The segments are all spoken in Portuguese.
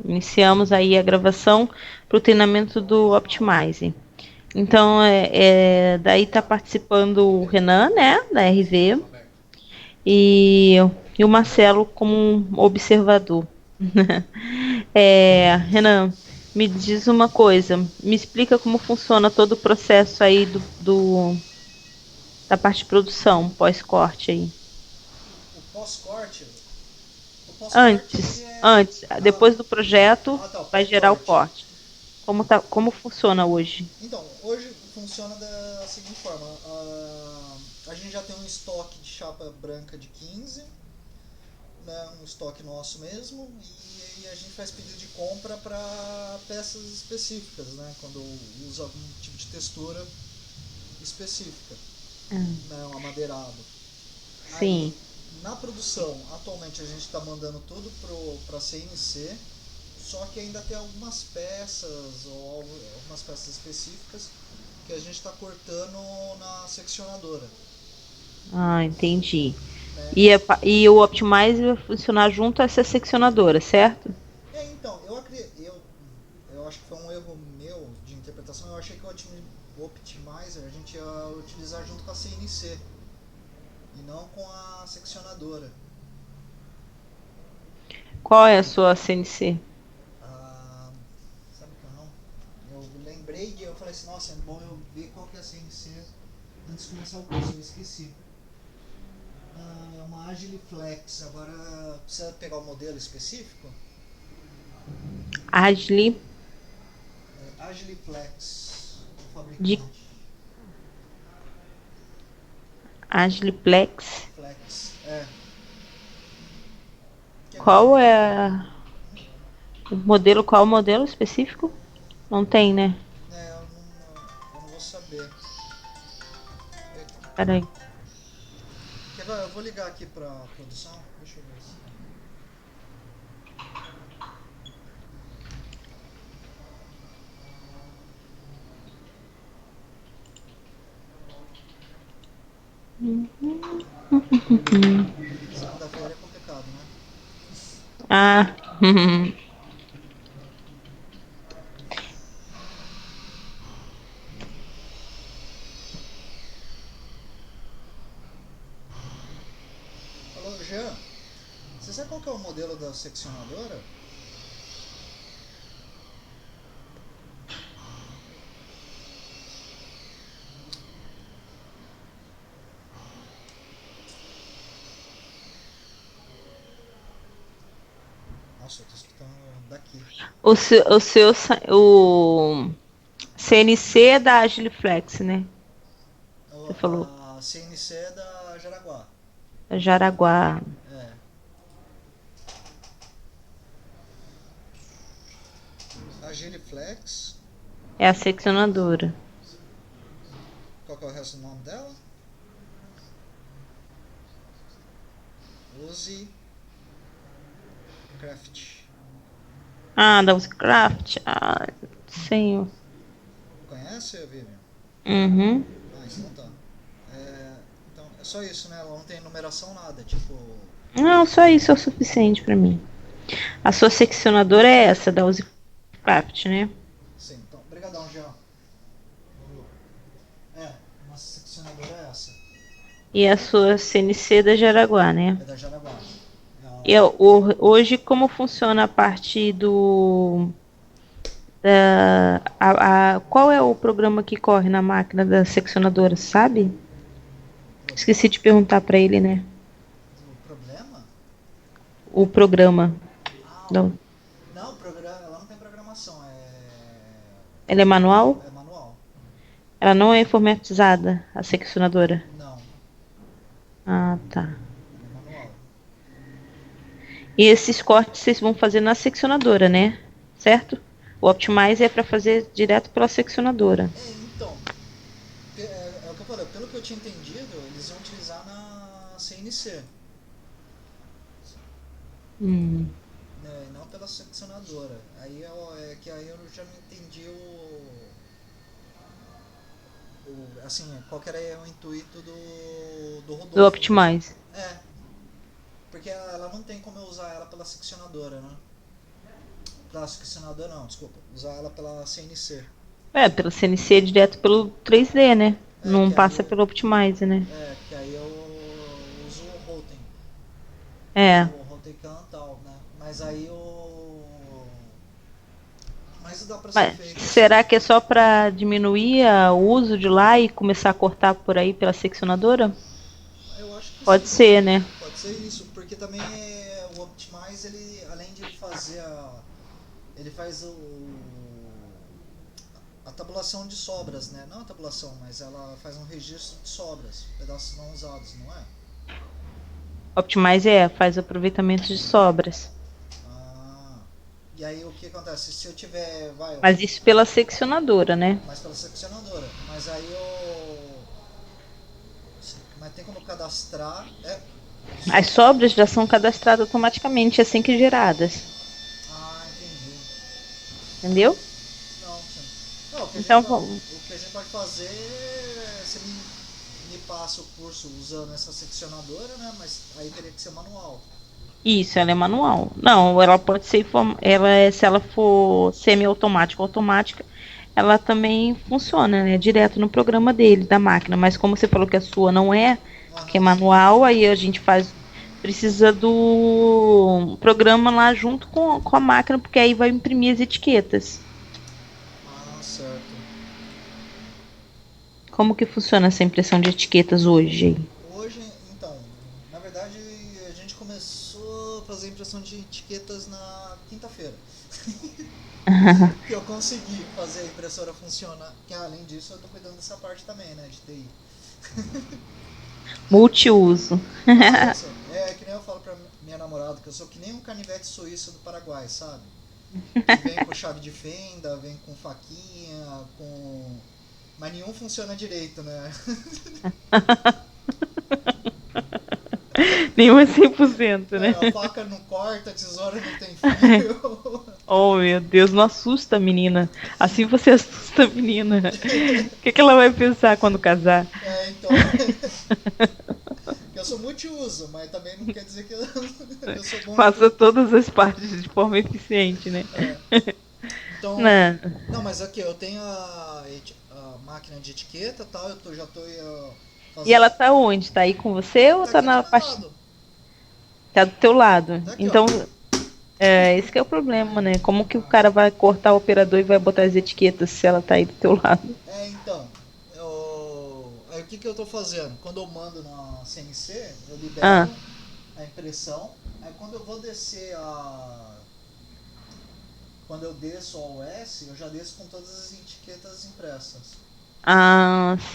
Iniciamos aí a gravação para o treinamento do Optimize. Então, daí está participando o Renan, né, da RV, e, e o Marcelo como um observador. Renan, me diz uma coisa, me explica como funciona todo o processo aí da parte de produção, pós-corte aí. O pós-corte, o pós-corte ele é Antes, depois do projeto, o vai gerar o pré-corte. corte. Como funciona hoje? Então, hoje funciona da seguinte forma: a gente já tem um estoque de chapa branca de 15, né, um estoque nosso mesmo, e a gente faz pedido de compra para peças específicas, né, quando usa algum tipo de textura específica, né, um amadeirado. Sim. Aí, na produção, atualmente a gente está mandando tudo para CNC, só que ainda tem algumas peças ou algumas peças específicas que a gente está cortando na seccionadora. Ah, entendi. Né? E o Optimize vai funcionar junto a essa seccionadora, certo? Então, eu acho que foi um erro meu de interpretação. Eu achei que o Optimizer a gente ia utilizar junto com a CNC e não com a seccionadora. Qual é a sua CNC? Ah, sabe que eu não? Eu lembrei eu falei assim, nossa, é bom eu ver qual que é a CNC antes de começar o curso, eu esqueci. É uma Agiliflex, agora precisa pegar o modelo específico? Agile É Agiliflex, o de fabricante. Agiliplex. Flex, é. Quer ver? Qual é o modelo? Qual o modelo específico? Não tem, né? Eu não vou saber. É, Peraí. quer ver? Eu vou ligar aqui pra produção. Deixa eu ver se. Segunda-feira é complicado, né? Ah, Alô, Jean, você sabe qual que é o modelo da seccionadora? Nossa, eu tô escutando daqui. o CNC é da Agiliflex, né? Você falou A CNC é da Jaraguá. da Jaraguá. É. A Giliflex, É a seccionadora. qual que é o resto do nome dela? Use Craft. Ah, da Uscraft. Ah, senhor. Conhece, Vivian? Uhum. Ah, então tá. É, então, é só isso, né? Ela não tem numeração nada, tipo. Não, só isso é o suficiente pra mim. A sua seccionadora é essa, da Uscraft, né? Sim, então, brigadão, Jean. É, nossa seccionadora é essa. E a sua CNC da Jaraguá, né? É da Jaraguá. E hoje, como funciona a parte qual é o programa que corre na máquina da seccionadora, sabe? Esqueci de perguntar pra ele, né? O problema? O programa. Ah, Não. não, ela não tem programação, Ela é manual? é manual. Ela não é informatizada, a seccionadora. Não, Ah, tá. ela é manual. E esses cortes vocês vão fazer na seccionadora, né? Certo? O Optimize é para fazer direto pela seccionadora. Então, é o que eu falei, pelo que eu tinha entendido, eles iam utilizar na CNC, Hum. né, e não pela seccionadora. É que aí eu já não entendi assim, qual que era o intuito do Do Rodolfo. Optimize. É, porque ela não tem como eu usar ela pela seccionadora, né? Pela seccionadora não, desculpa. Usar ela pela CNC. Pela CNC direto pelo 3D, né? É, Não que aí passa eu, pelo Optimize, né? que aí eu uso o Rotem. Uso É. o Rotecan e tal, né? Mas aí o. Mas dá pra ser Mas feito assim. será que é só para diminuir o uso de lá e começar a cortar por aí pela seccionadora? Eu acho que Pode sim. ser, né? Pode ser isso, porque também o Optimize, ele, além de ele fazer ele faz a tabulação de sobras, né? Não a tabulação, mas ela faz um registro de sobras, pedaços não usados, não é? Optimize faz aproveitamento de sobras. Ah, e aí o que acontece? Se eu tiver, vai, Mas isso pela seccionadora, né? mais pela seccionadora, mas aí eu, mas tem como cadastrar, As só, sobras já são cadastradas automaticamente assim que geradas. entendi. Entendeu? Não, sim. Não, Então, vamos. o que a gente pode fazer é você me passa o curso usando essa seccionadora, né? Mas aí teria que ser manual. Isso, ela é manual. Não, ela pode ser, se ela for semi-automática ou automática, ela também funciona, né? Direto no programa dele, da máquina. Mas como você falou que a sua não é, que é Aham. manual, aí a gente precisa do programa lá junto com a máquina, porque aí vai imprimir as etiquetas. Ah, certo. Como que funciona essa impressão de etiquetas hoje? Hoje, então, na verdade, a gente começou a fazer impressão de etiquetas na quinta-feira. Que eu consegui fazer a impressora funcionar. Que além disso, eu tô cuidando dessa parte também, né? De TI. Multiuso. Nossa, é que nem eu falo pra minha namorada que eu sou que nem um canivete suíço do Paraguai, sabe? Que vem com chave de fenda, vem com faquinha, com. Mas nenhum funciona direito, né? Nenhum é 100%, né? A faca não corta, a tesoura não tem fio. Oh, meu Deus, não assusta a menina. Assim você assusta a menina. O que ela vai pensar quando casar? Então. Eu sou multiuso, mas também não quer dizer que eu sou bom em Faça tudo. todas as partes de forma eficiente, né? É. Então. Não. Não, mas aqui, eu tenho a máquina de etiqueta e tal, já tô E fazendo. ela tá onde? Tá aí com você ou Tá tá aqui do na meu parte. lado. Tá do teu lado? Tá aqui, ó. Então, esse que é o problema, né? Como que o cara vai cortar o operador e vai botar as etiquetas se ela tá aí do teu lado? Então. Aí o que eu tô fazendo? Quando eu mando na CNC, eu Ah, libero a impressão. Aí quando eu vou descer a. Quando eu desço a OS, eu já desço com todas as etiquetas impressas.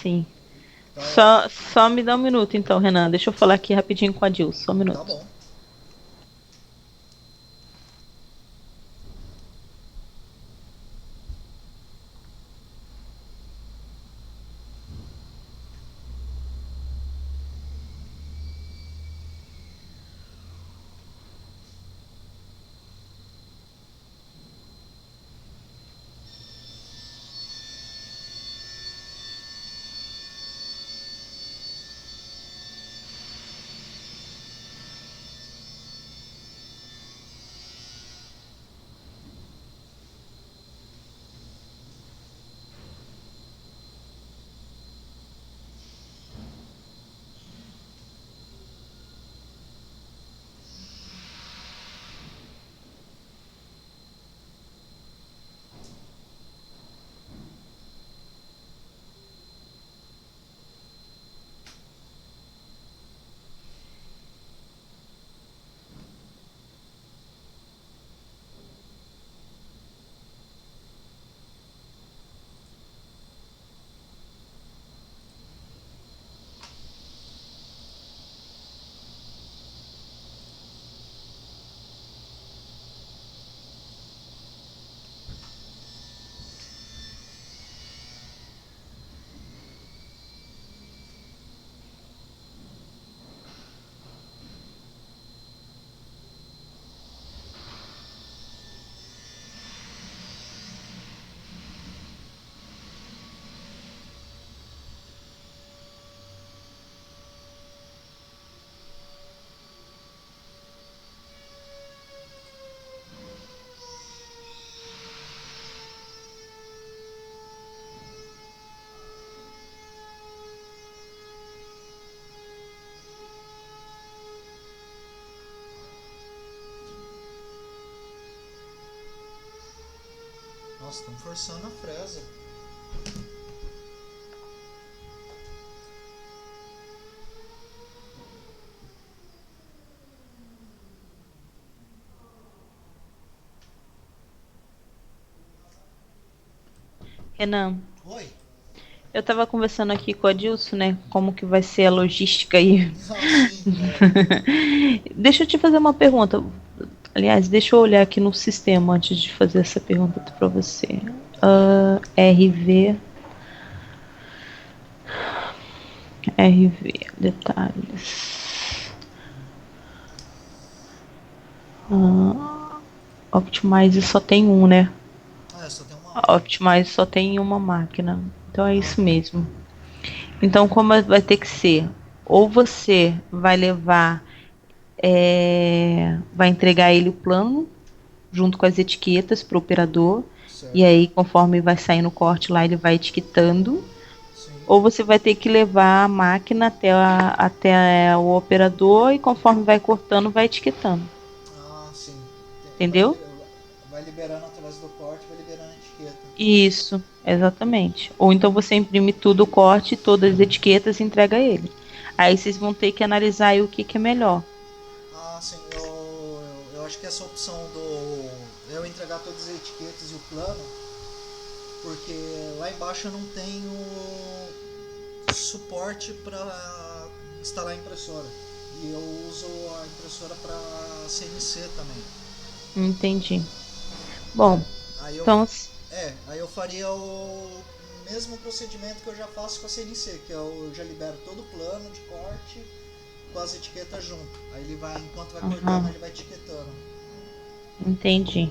sim. Então é. Só me dá um minuto então, Renan. Deixa eu falar aqui rapidinho com a Dil. Só um Tá minuto. bom. Nossa, estão forçando a fresa. Renan, Oi? eu estava conversando aqui com a Dilson, né? Como que vai ser a logística aí. Ah, sim. Deixa eu te fazer uma pergunta. Aliás, deixa eu olhar aqui no sistema antes de fazer essa pergunta para você. Tá. RV, RV, detalhes. Optimize só tem um, né? Ah, só tem uma A máquina. Optimize só tem uma máquina. Então é isso Aham. mesmo. Então, como vai ter que ser? Ou você vai levar, vai entregar ele o plano junto com as etiquetas para o operador, e Certo. aí, conforme vai sair no corte lá, ele vai etiquetando. Sim. Ou você vai ter que levar a máquina até o operador e conforme vai cortando, vai etiquetando. Ah, sim. Entendeu? Vai liberando através do corte, vai liberando a etiqueta. Isso, exatamente. Ou então você imprime tudo o corte, todas as etiquetas e entrega ele. Aí vocês vão ter que analisar aí o que, que é melhor. Ah, sim. Eu acho que essa opção do eu entregar todas as etiquetas e o plano, porque lá embaixo eu não tenho suporte para instalar a impressora. E eu uso a impressora para CNC também. Entendi. Né? Bom, Aí eu, então, aí eu faria o mesmo procedimento que eu já faço com a CNC, que eu já libero todo o plano de corte com as etiquetas junto. Aí ele vai, enquanto vai cortando, aham, ele vai etiquetando. entendi.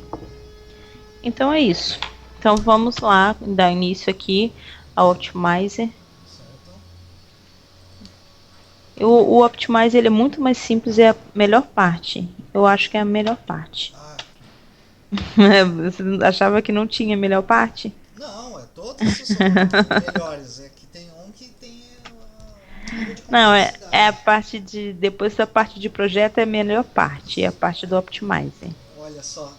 Então é isso. Então vamos lá, dar início aqui ao Optimizer. Certo? O Optimizer ele é muito mais simples, é a melhor parte. Eu acho que é a melhor parte. Ah, Você achava que não tinha melhor parte? não, todos são melhores. É que tem um que tem um nível de Não, é a complexidade. parte de. Depois da parte de projeto é a melhor parte, é a parte do Optimizer. Olha só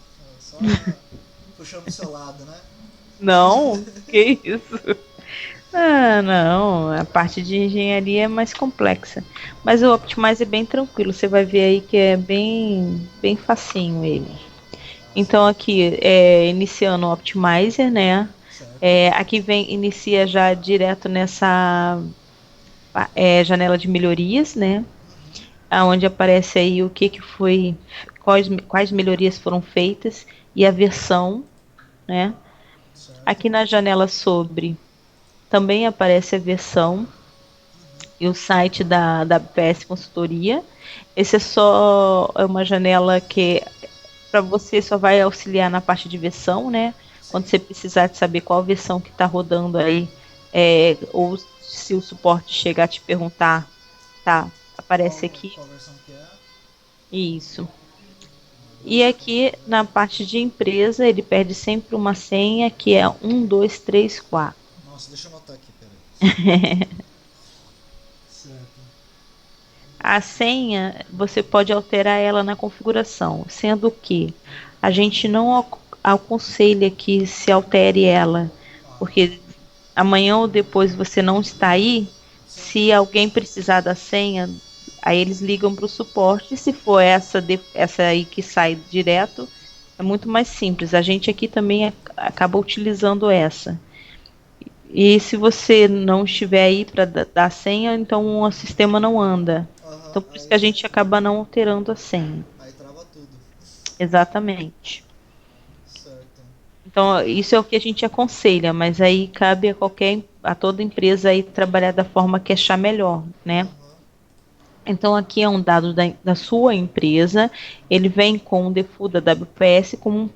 puxando pro seu lado, né? Não, que isso? Ah, não, a parte de engenharia é mais complexa. Mas o Optimizer é bem tranquilo, você vai ver aí que é bem facinho ele. Ah, sim. Então aqui, iniciando o Optimizer, né? Certo? Aqui inicia já direto nessa janela de melhorias, né? Uhum. Onde aparece aí o que foi, quais melhorias foram feitas e a versão, né? Certo? Aqui na janela sobre também aparece a versão e o site da PS Consultoria. Esse é uma janela que para você só vai auxiliar na parte de versão, né? Quando Sim. você precisar de saber qual versão que está rodando aí, ou se o suporte chegar a te perguntar, tá? Aparece aqui. Qual versão que é? Isso. E Beleza. aqui na parte de empresa, ele perde sempre uma senha que é 1234. Nossa, deixa eu anotar aqui, peraí. Certo. A senha, você pode alterar ela na configuração, sendo que a gente não aconselha que se altere ela, Aham. porque amanhã ou depois você não está aí, Sim. se alguém precisar da senha, aí eles ligam para o suporte, e se for essa aí que sai direto, é muito mais simples. A gente aqui também acaba utilizando essa. E se você não estiver aí para dar a senha, então o sistema não anda. Aham. Então por isso que a gente acaba não alterando a senha. Aí trava tudo. Exatamente. Certo. Então isso é o que a gente aconselha, mas aí cabe a toda empresa aí trabalhar da forma que achar melhor, né? Aham. Então aqui é um dado da sua empresa, ele vem com o default da WPS como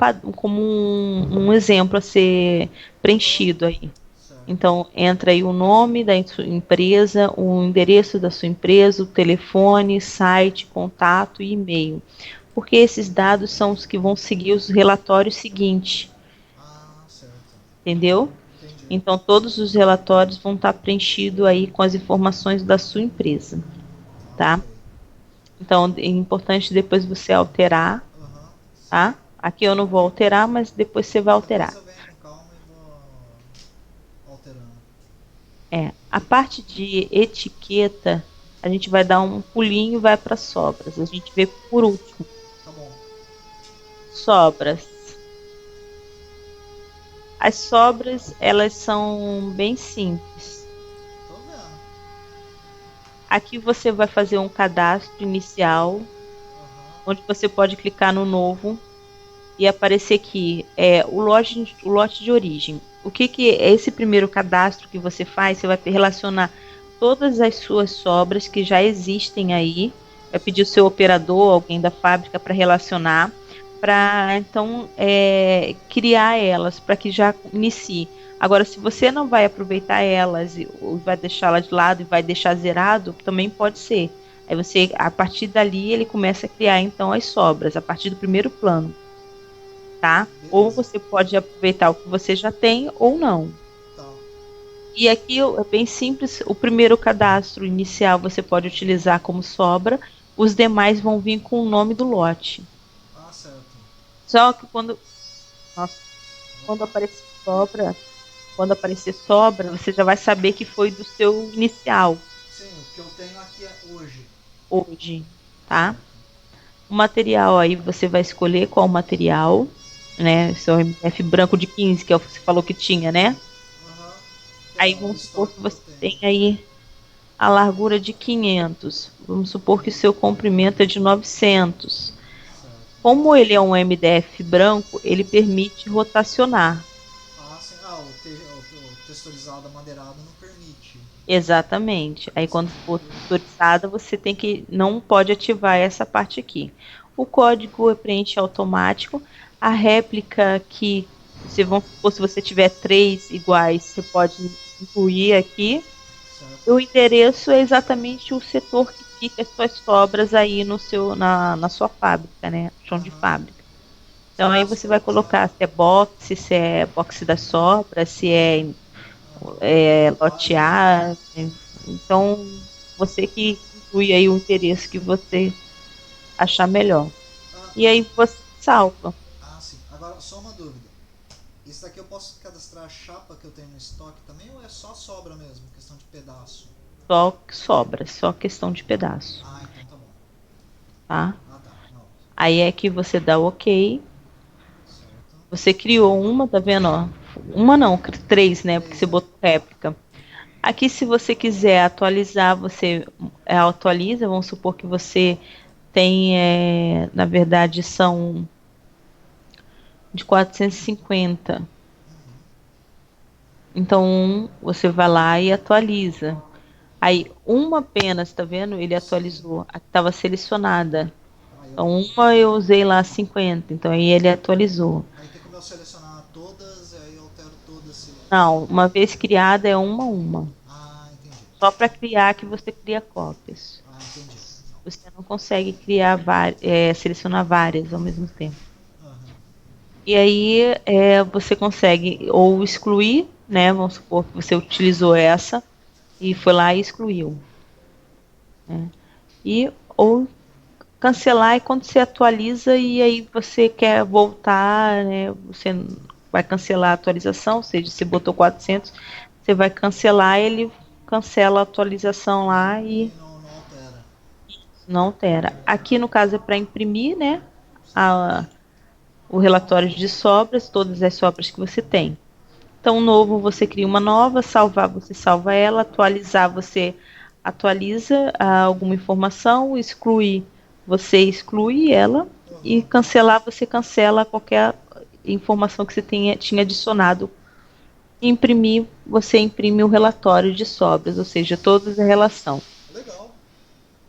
um exemplo a ser preenchido aí. Certo. Então, entra aí o nome da sua empresa, o endereço da sua empresa, o telefone, site, contato e e-mail. Porque esses dados são os que vão seguir os relatórios seguintes, Ah, certo. entendeu? Entendi. Então, todos os relatórios vão estar preenchidos aí com as informações da sua empresa, Ah, ok. tá? Então, é importante depois você alterar, Aham. Sim. tá? Aqui eu não vou alterar, mas depois você vai Depois alterar. eu venho com calma. A parte de etiqueta, a gente vai dar um pulinho e vai para sobras. A gente vê por último. Tá bom. Sobras. As sobras, elas são bem simples. Tô vendo. Aqui você vai fazer um cadastro inicial, Aham. onde você pode clicar no novo e aparecer aqui o lote de origem. O que que é esse primeiro cadastro que você faz? Você vai relacionar todas as suas sobras que já existem aí, vai pedir o seu operador, alguém da fábrica para relacionar, para então criar elas, para que já inicie. Agora, se você não vai aproveitar elas ou vai deixá-las de lado e vai deixar zerado, também pode ser. Aí você, a partir dali, ele começa a criar então as sobras, a partir do primeiro plano, tá? Ou Beleza. você pode aproveitar o que você já tem ou não. Tá. E aqui é bem simples, o primeiro cadastro inicial você pode utilizar como sobra, os demais vão vir com o nome do lote. Ah, certo. Só que nossa, quando Opa. aparecer sobra, quando aparecer sobra, você já vai saber que foi do seu inicial Sim, o que eu tenho aqui é hoje. hoje, tá? Certo. O material aí você vai escolher qual material, né? Seu MDF branco de 15, que é o que você falou que tinha, né? Aham. Aí O vamos supor estoque que que eu você tenho. tem aí a largura de 500. Vamos supor que o seu comprimento é de 900. Certo. Como ele é um MDF branco, ele permite rotacionar. Ah, sim. Ah, o texturizado amadeirado não permite. Exatamente. Aí quando for Certo. texturizada, você tem que não pode ativar essa parte aqui. O código é preenche automático. A réplica que se vamos supor, se você tiver três iguais, você pode incluir aqui. Certo. O endereço é exatamente o setor que fica as suas sobras aí no na sua fábrica, né? Chão de Aham. fábrica. Então aí você vai colocar se é box, se é box da sobra, se é lote Quase. A. Né? Então você que inclui aí o endereço que você achar melhor. Ah, E aí você salva. sim. Agora, só uma dúvida. Isso daqui eu posso cadastrar a chapa que eu tenho no estoque também ou é só sobra mesmo? Questão de pedaço? Só que sobra, só questão de pedaço, Ah, então tá bom. tá? Ah, tá. Não. Aí é que você dá o OK. Certo. Você criou uma, tá vendo? Ó? Uma não, três, né? Porque Três, você é. botou réplica. Aqui, se você quiser atualizar, você atualiza. Vamos supor que você tem, na verdade, são de 450. Então, você vai lá e atualiza. Aí, uma apenas, tá vendo? Ele Sim. atualizou. A que estava selecionada. Aí, Então, uma eu usei lá 50. Então, aí ele atualizou. aí tem como eu selecionar todas, aí eu altero todas se. Não, uma vez criada é uma a uma. Ah, entendi. Só para criar que você cria cópias. Ah, entendi. Não. Você não consegue selecionar várias ao mesmo tempo. Aham. E aí você consegue ou excluir, né? Vamos supor que você utilizou essa e foi lá e excluiu. Né? E ou cancelar é quando você atualiza e aí você quer voltar, né? Você vai cancelar a atualização, ou seja, você botou 400, você vai cancelar, ele cancela a atualização lá E e não altera. não altera. Aqui no caso é para imprimir, né? Certo. A, o relatório de sobras, todas as sobras que você tem. Então, novo, você cria uma nova, salvar, você salva ela, atualizar, você atualiza alguma informação, excluir, você exclui ela, e Aham. cancelar, você cancela qualquer informação que você tinha adicionado. Imprimir, você imprime o relatório de sobras, ou seja, toda a relação. Legal.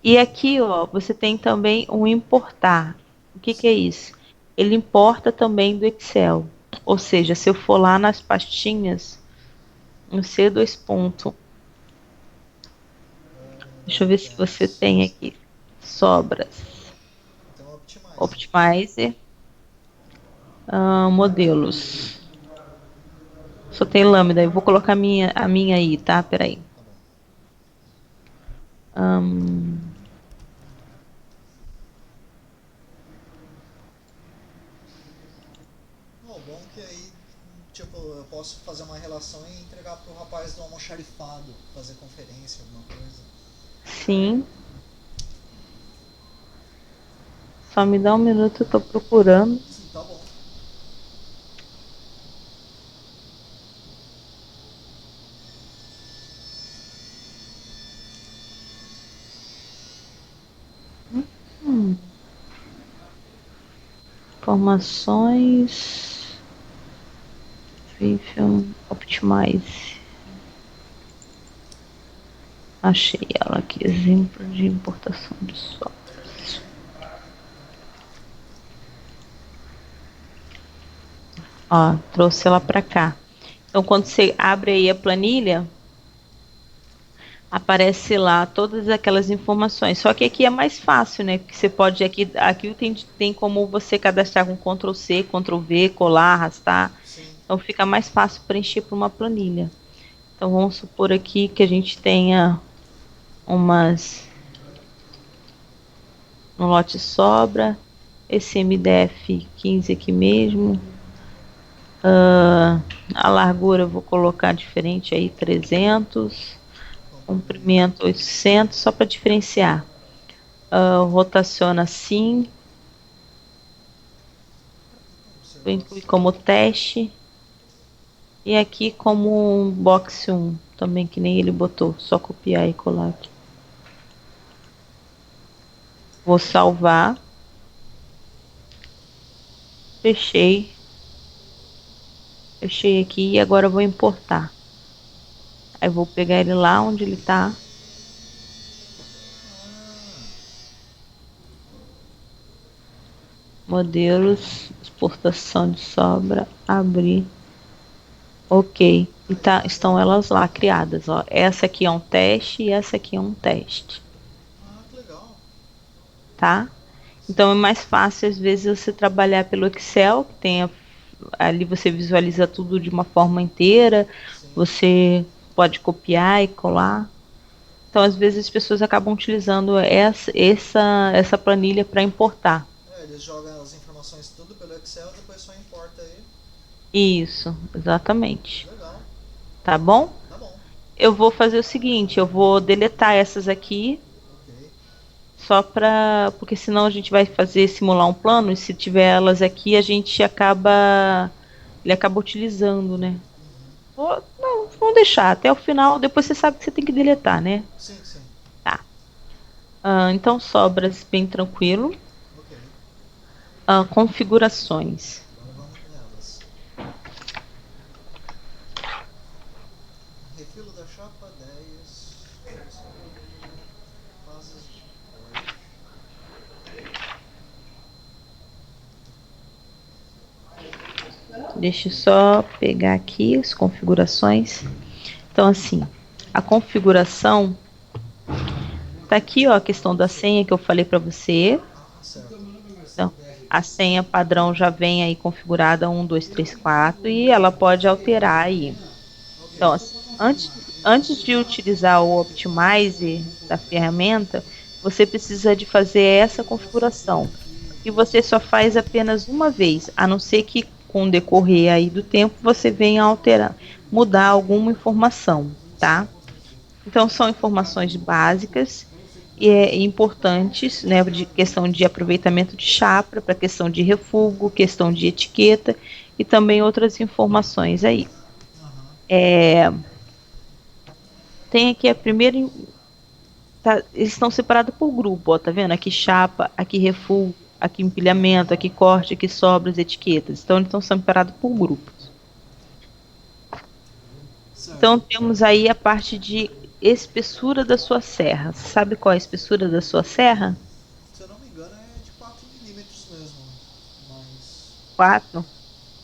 E aqui, ó, você tem também um importar. O que que é Sim. isso? Ele importa também do Excel. Ou seja, se eu for lá nas pastinhas, no C2 ponto, deixa eu ver se você MDFs. tem aqui sobras. Então optimize. Optimizer, modelos. Só tem lambda. Eu vou colocar a minha aí, tá? Peraí. Tá bom. Ahn, Bom, bom que aí tipo, eu posso fazer uma relação e entregar pro rapaz do almoxarifado, fazer conferência, alguma coisa. Sim. Só me dá um minuto, eu tô procurando. Tá bom. Hum, informações. Vivian Optimize. Achei ela aqui, exemplo de importação de softwares. Ó, trouxe ela para cá. Então, quando você abre aí a planilha, aparece lá todas aquelas informações. Só que aqui é mais fácil, né? Porque você pode aqui tem como você cadastrar com Ctrl C, Ctrl V, colar, arrastar. Sim. Então fica mais fácil preencher para uma planilha. Então vamos supor aqui que a gente tenha umas no lote sobra, esse MDF 15 aqui mesmo. A largura eu vou colocar diferente aí, 300. Comprimento 800, só para diferenciar. Rotaciona assim. Vou incluir como teste. E aqui como um box 1, também que nem ele botou. Só copiar e colar aqui. Vou salvar. Fechei. Fechei aqui e agora eu vou importar. Aí vou pegar ele lá onde ele tá. Modelos, exportação de sobra, abrir. Ok. E estão elas lá criadas. Ó. Essa aqui é um teste e essa aqui é um teste. Ah, que legal. Tá? Sim. Então é mais fácil às vezes você trabalhar pelo Excel, que tem ali você visualiza tudo de uma forma inteira, Sim. você pode copiar e colar. Então às vezes as pessoas acabam utilizando essa planilha para importar. É, eles jogam as informações tudo pelo Excel, depois só importa aí. Isso, exatamente. Legal. Tá bom? Tá bom. Eu vou fazer o seguinte, eu vou deletar essas aqui, Ok. só para, porque senão a gente vai fazer simular um plano e se tiver elas aqui a gente ele acaba utilizando, né? Não, vamos deixar até o final, depois você sabe que você tem que deletar, né? Sim, sim. Tá. Então sobras bem tranquilo. Ok. Configurações. Agora vamos nelas. Refilo da chapa 10. Fases de corte. Deixa eu só pegar aqui as configurações. Então assim, a configuração tá aqui, ó, a questão da senha que eu falei para você. Certo. Então, a senha padrão já vem aí configurada 1, 2, 3, 4 e ela pode alterar aí. Ok. Então, antes de utilizar o Optimize da ferramenta, você precisa de fazer essa configuração. E você só faz apenas uma vez, a não ser que com o decorrer aí do tempo você venha alterar, mudar alguma informação, tá? Certo. Então são informações básicas e importantes, né, de questão de aproveitamento de chapra, para questão de refúgio, questão de etiqueta e também outras informações aí. Aham. Tem aqui a primeira. Eles estão separados por grupo, ó, tá vendo? Aqui chapa, aqui refúgio, aqui empilhamento, aqui corte, aqui sobras, etiquetas. Então eles estão separados por grupos. Certo. Então temos aí a parte de espessura da sua serra. Sabe qual é a espessura da sua serra? Se eu não me engano é de 4 milímetros mesmo. Mas. 4.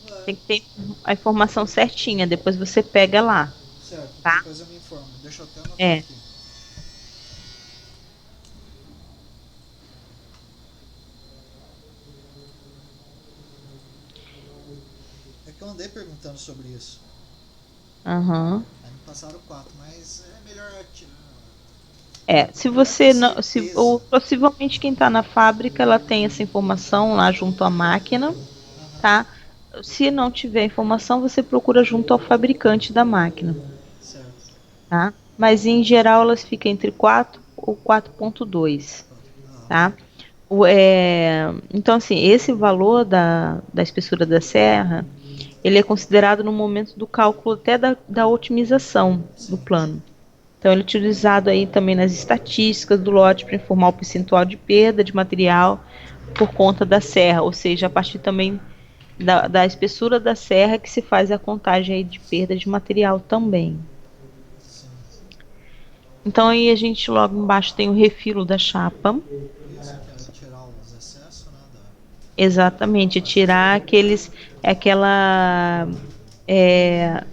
É. Tem que ter a informação certinha, depois você pega lá, Certo. tá? Depois eu me informo. Deixa eu até anotar É. aqui. É que eu andei perguntando sobre isso. Aham. Aí me passaram 4, mas é melhor tirar. Se Melhor ter você não, se, ou certeza. possivelmente quem está na fábrica, ela tem essa informação lá junto à máquina, Aham. tá? Se não tiver informação, você procura junto ao fabricante da máquina, Certo. tá? Mas em geral elas ficam entre 4 ou 4.2, Ah, tá? Então, assim, esse valor da espessura da serra, ele é considerado no momento do cálculo até da otimização do sim. plano. Então, ele é utilizado aí também nas estatísticas do lote para informar o percentual de perda de material por conta da serra, ou seja, a partir também da espessura da serra que se faz a contagem aí de perda de material também. Sim. Então, aí a gente logo embaixo tem o refilo da chapa. Isso que é tirar os excessos, né? Exatamente, tirar aquela é,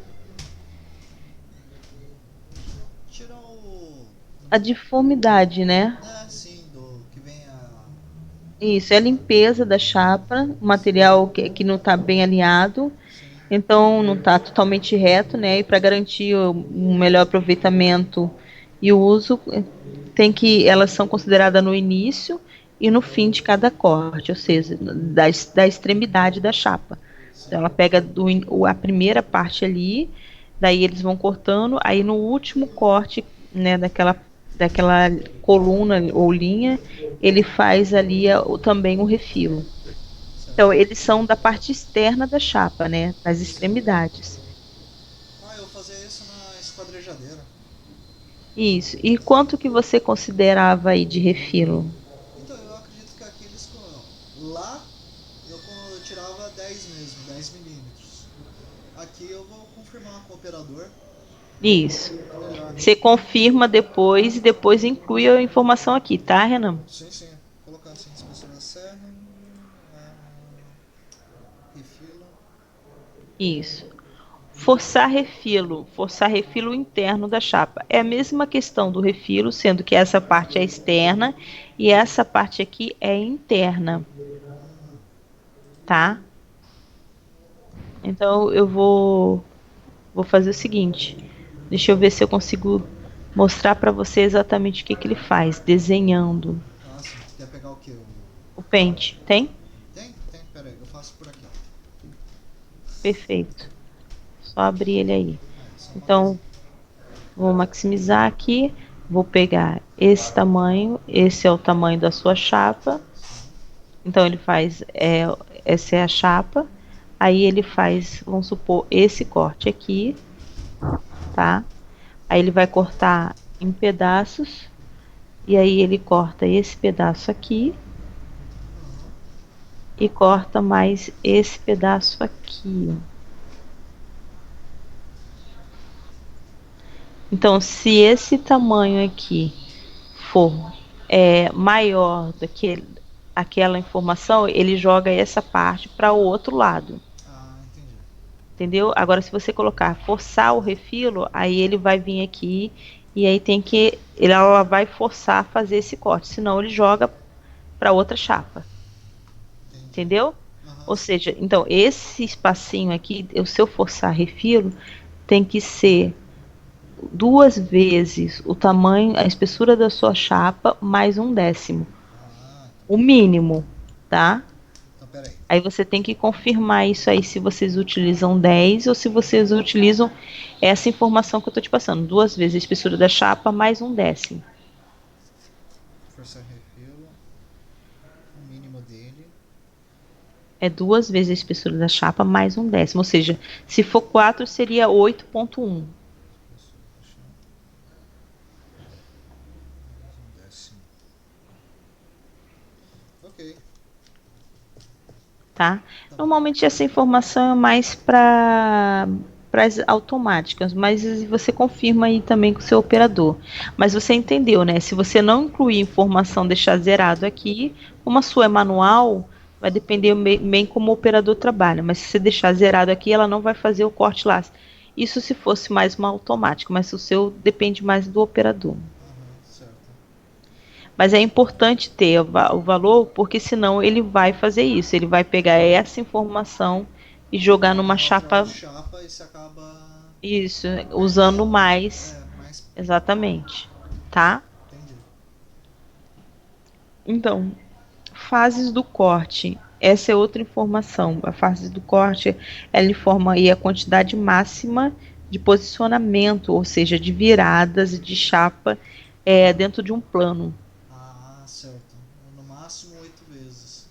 Tirar o. a deformidade, né? É, sim, do que vem a. Isso, é a limpeza da chapa, o material que não está bem alinhado, Sim, então não está totalmente reto, né? E para garantir um melhor aproveitamento e o uso, elas são consideradas no início e no fim de cada corte, ou seja, da extremidade da chapa. sim. Então ela pega a primeira parte ali, daí eles vão cortando, aí no último corte, né, daquela coluna ou linha, ele faz ali também o refilo. Então Certo. eles são da parte externa da chapa, né, nas Sim. extremidades. Ah, eu fazia isso na esquadrejadeira. Isso. E quanto que você considerava aí de refilo? Então, eu acredito que aqueles. Lá eu tirava 10 mesmo, 10 milímetros. Aqui eu vou confirmar com o operador. Isso. É melhor, né? Você confirma depois e depois inclui a informação aqui, tá, Renan? Sim, sim. Vou colocar assim, espessura serra. Refilo. Isso. Forçar refilo interno da chapa. É a mesma questão do refilo, sendo que essa parte é externa e essa parte aqui é interna, tá? Então vou fazer o seguinte. Deixa eu ver se eu consigo mostrar para você exatamente o que que ele faz, desenhando Ah, sim. Quer pegar o que? o pente. Tem? Tem? Tem? Pera aí, eu faço por aqui. Perfeito. Só abrir ele aí. É, só Então, vou maximizar aqui. Vou pegar esse tamanho. Esse é o tamanho da sua chapa. sim. Então ele faz, essa é a chapa, aí ele faz, vamos supor, esse corte aqui, tá? Aí ele vai cortar em pedaços, e aí ele corta esse pedaço aqui, Uhum. e corta mais esse pedaço aqui. Então, se esse tamanho aqui for maior do que aquela informação, ele joga essa parte para o outro lado. Ah, entendi. Entendeu? Agora, se você colocar forçar o refilo, aí ele vai vir aqui e aí ela vai forçar a fazer esse corte, senão ele joga para outra chapa, Entendi. entendeu? Aham, Ou sim. seja, então esse espacinho aqui, o seu forçar refilo tem que ser duas vezes o tamanho, a espessura da sua chapa mais um décimo, Ah, então o pera aí. mínimo, tá? Então pera aí. Aí você tem que confirmar isso aí se vocês utilizam 10 ou se vocês utilizam essa informação que eu estou te passando. Duas vezes a espessura da chapa mais um décimo. Forçar refilo. O mínimo dele. É duas vezes a espessura da chapa mais um décimo. Ou seja, se for 4 seria 8,1. Espessura da chapa. Mais um décimo. Ok. Tá? Tá bom. Normalmente essa informação é mais para as automáticas, mas você confirma aí também com o seu operador. Mas você entendeu, né? Se você não incluir informação, deixar zerado aqui, como a sua é manual, vai depender bem como o operador trabalha. Mas se você deixar zerado aqui, ela não vai fazer o corte lá. Isso se fosse mais uma automática, mas o seu depende mais do operador. Aham, certo. Mas é importante ter o valor, porque senão ele vai fazer isso. Ele vai pegar essa informação e jogar Jogar numa na outra chapa, chapa e você acaba. isso, usando mais. É, mais. Exatamente. Tá? Entendi. Então, fases do corte. essa é outra informação. A fase do corte, ela informa aí a quantidade máxima de posicionamento, ou seja, de viradas e de chapa dentro de um plano. Ah, certo. No máximo 8 vezes.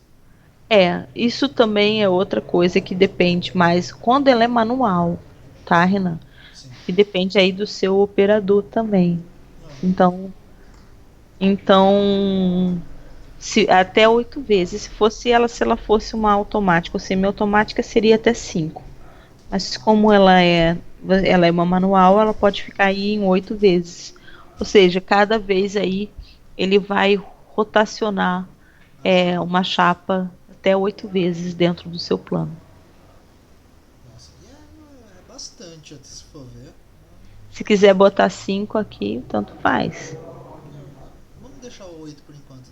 Isso também é outra coisa que depende, mas quando ela é manual, tá, Renan? Sim. Que depende aí do seu operador também. Aham. Então, se, até 8 vezes. Se ela fosse uma automática ou semiautomática, seria até 5. Mas como ela é uma manual, ela pode ficar aí em 8 vezes. Ou seja, cada vez aí ele vai rotacionar uma chapa até 8 vezes dentro do seu plano. Nossa, e é bastante até se for ver. Se quiser botar 5 aqui, tanto faz. Vamos deixar o 8 por enquanto.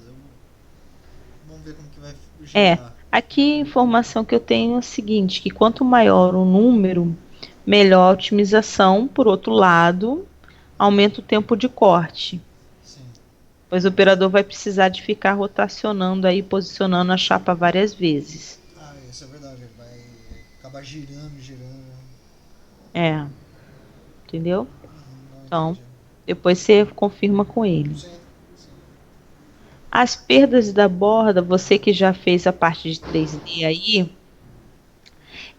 Vamos ver como que vai É, girar. aqui a informação que eu tenho é a seguinte, que quanto maior o número, melhor a otimização. Por outro lado, aumenta o tempo de corte, Sim. pois o operador vai precisar de ficar rotacionando aí, posicionando a chapa várias vezes. Ah, isso é verdade. Ele vai acabar girando, girando. É, entendeu? Não Então, entendi. depois você confirma com ele. Sim, sim. As perdas da borda, você que já fez a parte de 3D aí,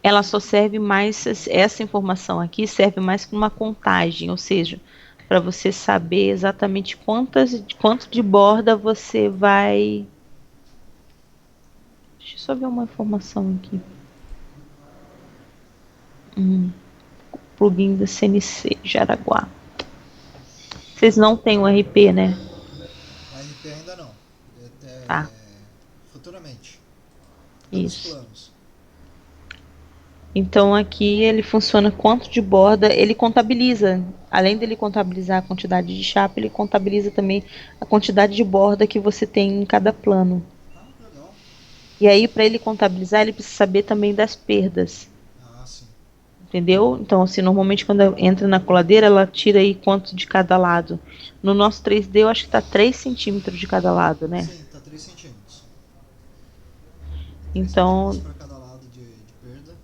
ela só serve mais, essa informação aqui serve mais para uma contagem, ou seja, para você saber exatamente quanto de borda você vai. Deixa eu só ver uma informação aqui. Plugin da CNC Jaraguá. Vocês não têm o RP, né? A RP ainda não. Tá, Futuramente. Tá nos isso. planos. Então aqui ele funciona quanto de borda, ele contabiliza. Além dele contabilizar a quantidade de chapa, ele contabiliza também a quantidade de borda que você tem em cada plano. Ah, que legal. E aí, para ele contabilizar, ele precisa saber também das perdas. Ah, sim. Entendeu? Então, assim, normalmente quando entra na coladeira, ela tira aí quanto de cada lado. No nosso 3D, eu acho que tá 3 centímetros de cada lado, né? Sim, tá 3 centímetros. 3 centímetros Então, para cada lado de perda.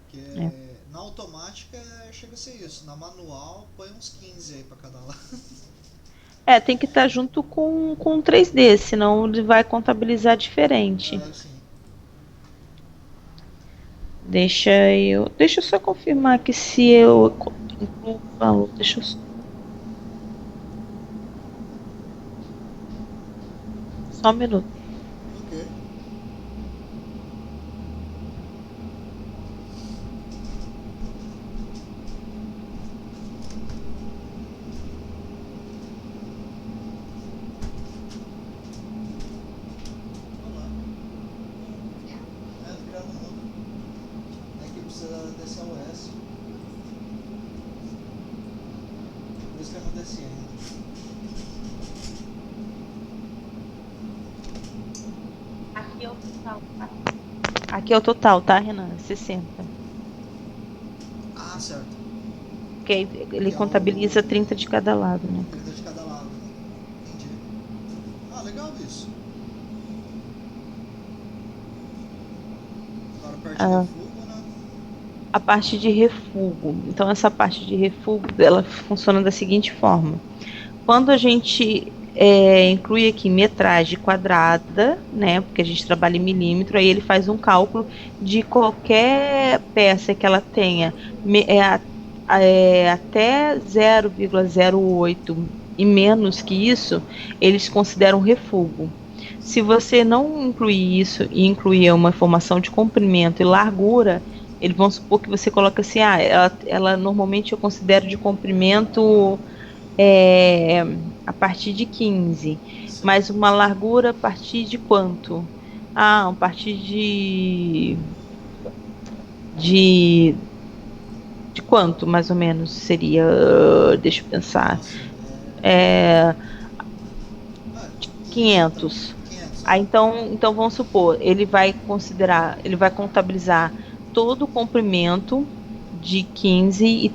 Que é. na automática chega a ser isso. Na manual põe uns 15 aí para cada lado. Tem que estar junto com o 3D, senão ele vai contabilizar diferente. Ah, sim. Deixa eu só confirmar que se eu incluo o valor, deixa eu só um minuto. Ok. Vamos lá. Criado um mundo. Aqui precisa desse OS. Por isso que eu não desci ainda. Aqui é o total, tá? Aqui é o total, tá, Renan? 60. Ah, certo. Porque aí ele Que é contabiliza o 30 de cada lado, né? 30 de cada lado. Entendi. Ah, legal isso. Agora parte de Ah, refugo, né? a parte de refúgio. Então, essa parte de refúgio, ela funciona da seguinte forma. Quando a gente inclui aqui metragem quadrada, né? Porque a gente trabalha em milímetro, aí ele faz um cálculo de qualquer peça que ela tenha até 0,08 e menos que isso, eles consideram refúgio. Se você não incluir isso e incluir uma informação de comprimento e largura, eles vão supor que você coloca assim, ela normalmente eu considero de comprimento é, a partir de 15, Sim. mas uma largura a partir de quanto? A partir de, de quanto, mais ou menos, seria? Deixa eu pensar. Nossa, É, Ah, 15 então. 500. 500, Ah, então vamos supor, ele vai contabilizar todo o comprimento de 15 e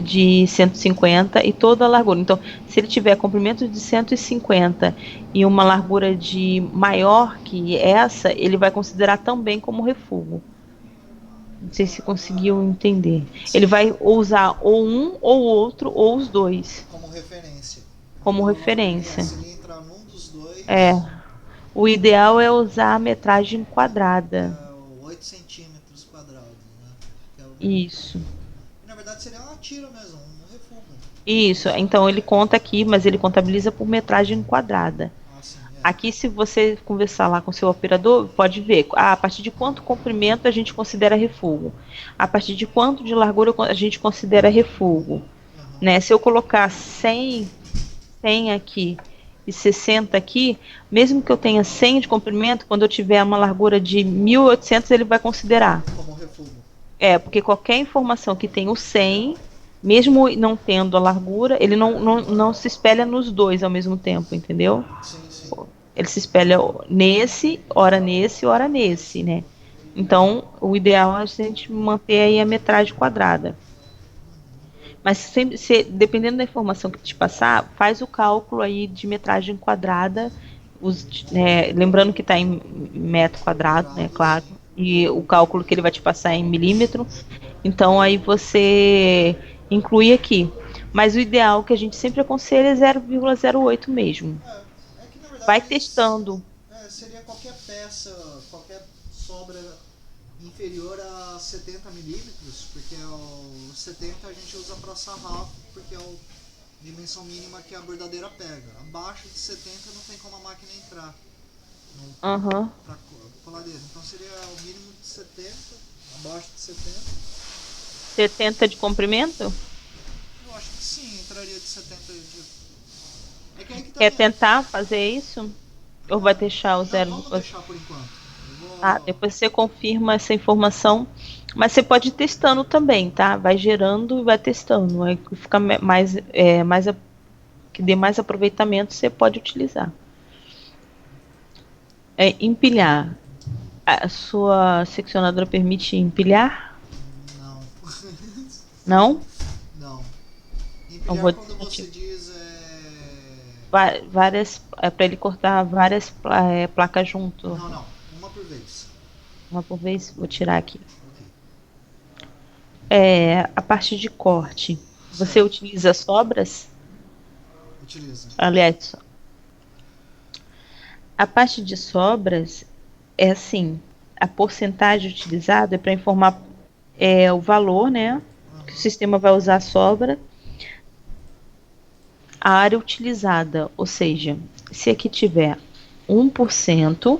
de 150 e toda a largura. Então, se ele tiver comprimento de 150 e uma largura de maior que essa, ele vai considerar também como refúgio. Não sei se conseguiu entender. Ele Sim, vai usar ou um ou outro ou os dois como referência. como Então, referência. se ele entrar num dos É, dois, o ideal é usar a metragem quadrada. 8 centímetros quadrados, né? Isso. Na verdade seria uma tira mesmo, um refúgio. Isso. Então ele conta aqui, mas ele contabiliza por metragem quadrada. Ah, sim, Aqui, se você conversar lá com seu operador, pode ver a partir de quanto comprimento a gente considera refúgio. A partir de quanto de largura a gente considera refúgio. Uhum. Né? Se eu colocar 100 aqui e 60 aqui, mesmo que eu tenha 100 de comprimento, quando eu tiver uma largura de 1800, ele vai considerar. Como refúgio. Porque qualquer informação que tem o 100, mesmo não tendo a largura, ele não se espelha nos dois ao mesmo tempo, entendeu? Sim, sim. Ele se espelha nesse, ora nesse, né? Então, o ideal é a gente manter aí a metragem quadrada. Mas sempre, dependendo da informação que te passar, faz o cálculo aí de metragem quadrada, lembrando que está em metro quadrado, né? Quadrado, Claro. sim. E o cálculo que ele vai te passar é em milímetro. Então aí você inclui aqui. Mas o ideal que a gente sempre aconselha é 0,08 mesmo. É que na Vai verdade testando. seria qualquer peça, qualquer sobra inferior a 70 milímetros, porque o 70 a gente usa para sarrafo, porque é a dimensão mínima que a bordadeira pega. Abaixo de 70 não tem como a máquina entrar Aham. para coladeira. Então seria o mínimo de 70, abaixo de 70. 70 de comprimento? Eu acho que sim, entraria de 70 de... É que aí que Quer também... tentar fazer isso? Ou vai deixar o Não, zero? vamos deixar por enquanto. Eu Ah, vou... depois você confirma essa informação. Mas você pode ir testando também, tá? Vai gerando e vai testando. Aí que fica que dê mais aproveitamento, você pode utilizar. Empilhar. A sua seccionadora permite empilhar? Não. Não? Não. Eu Empilhar vou quando você desativar. diz Várias, para ele cortar várias placas junto. Não, não. Uma por vez. Uma por vez, vou tirar aqui. Ok. A parte de corte. Você Certo. utiliza sobras? Utiliza. Aliás, a parte de sobras é assim, a porcentagem utilizada é para informar o valor, né? Que o Aham. sistema vai usar a sobra, a área utilizada, ou seja, se aqui tiver 1%,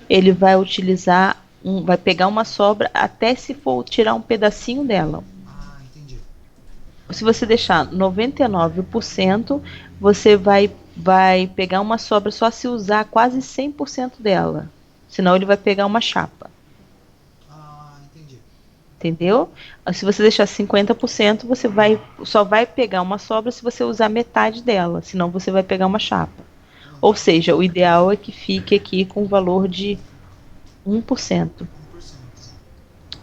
ele vai utilizar, vai pegar uma sobra até se for tirar um pedacinho dela. Ah, entendi. Se você deixar 99%, você vai pegar uma sobra só se usar quase 100% dela. Senão ele vai pegar uma chapa. Ah, entendi. Entendeu? Se você deixar 50%, você só vai pegar uma sobra se você usar metade dela. Senão você vai pegar uma chapa. Ou Aham. seja, o ideal é que fique aqui com o valor de 1%. 1%.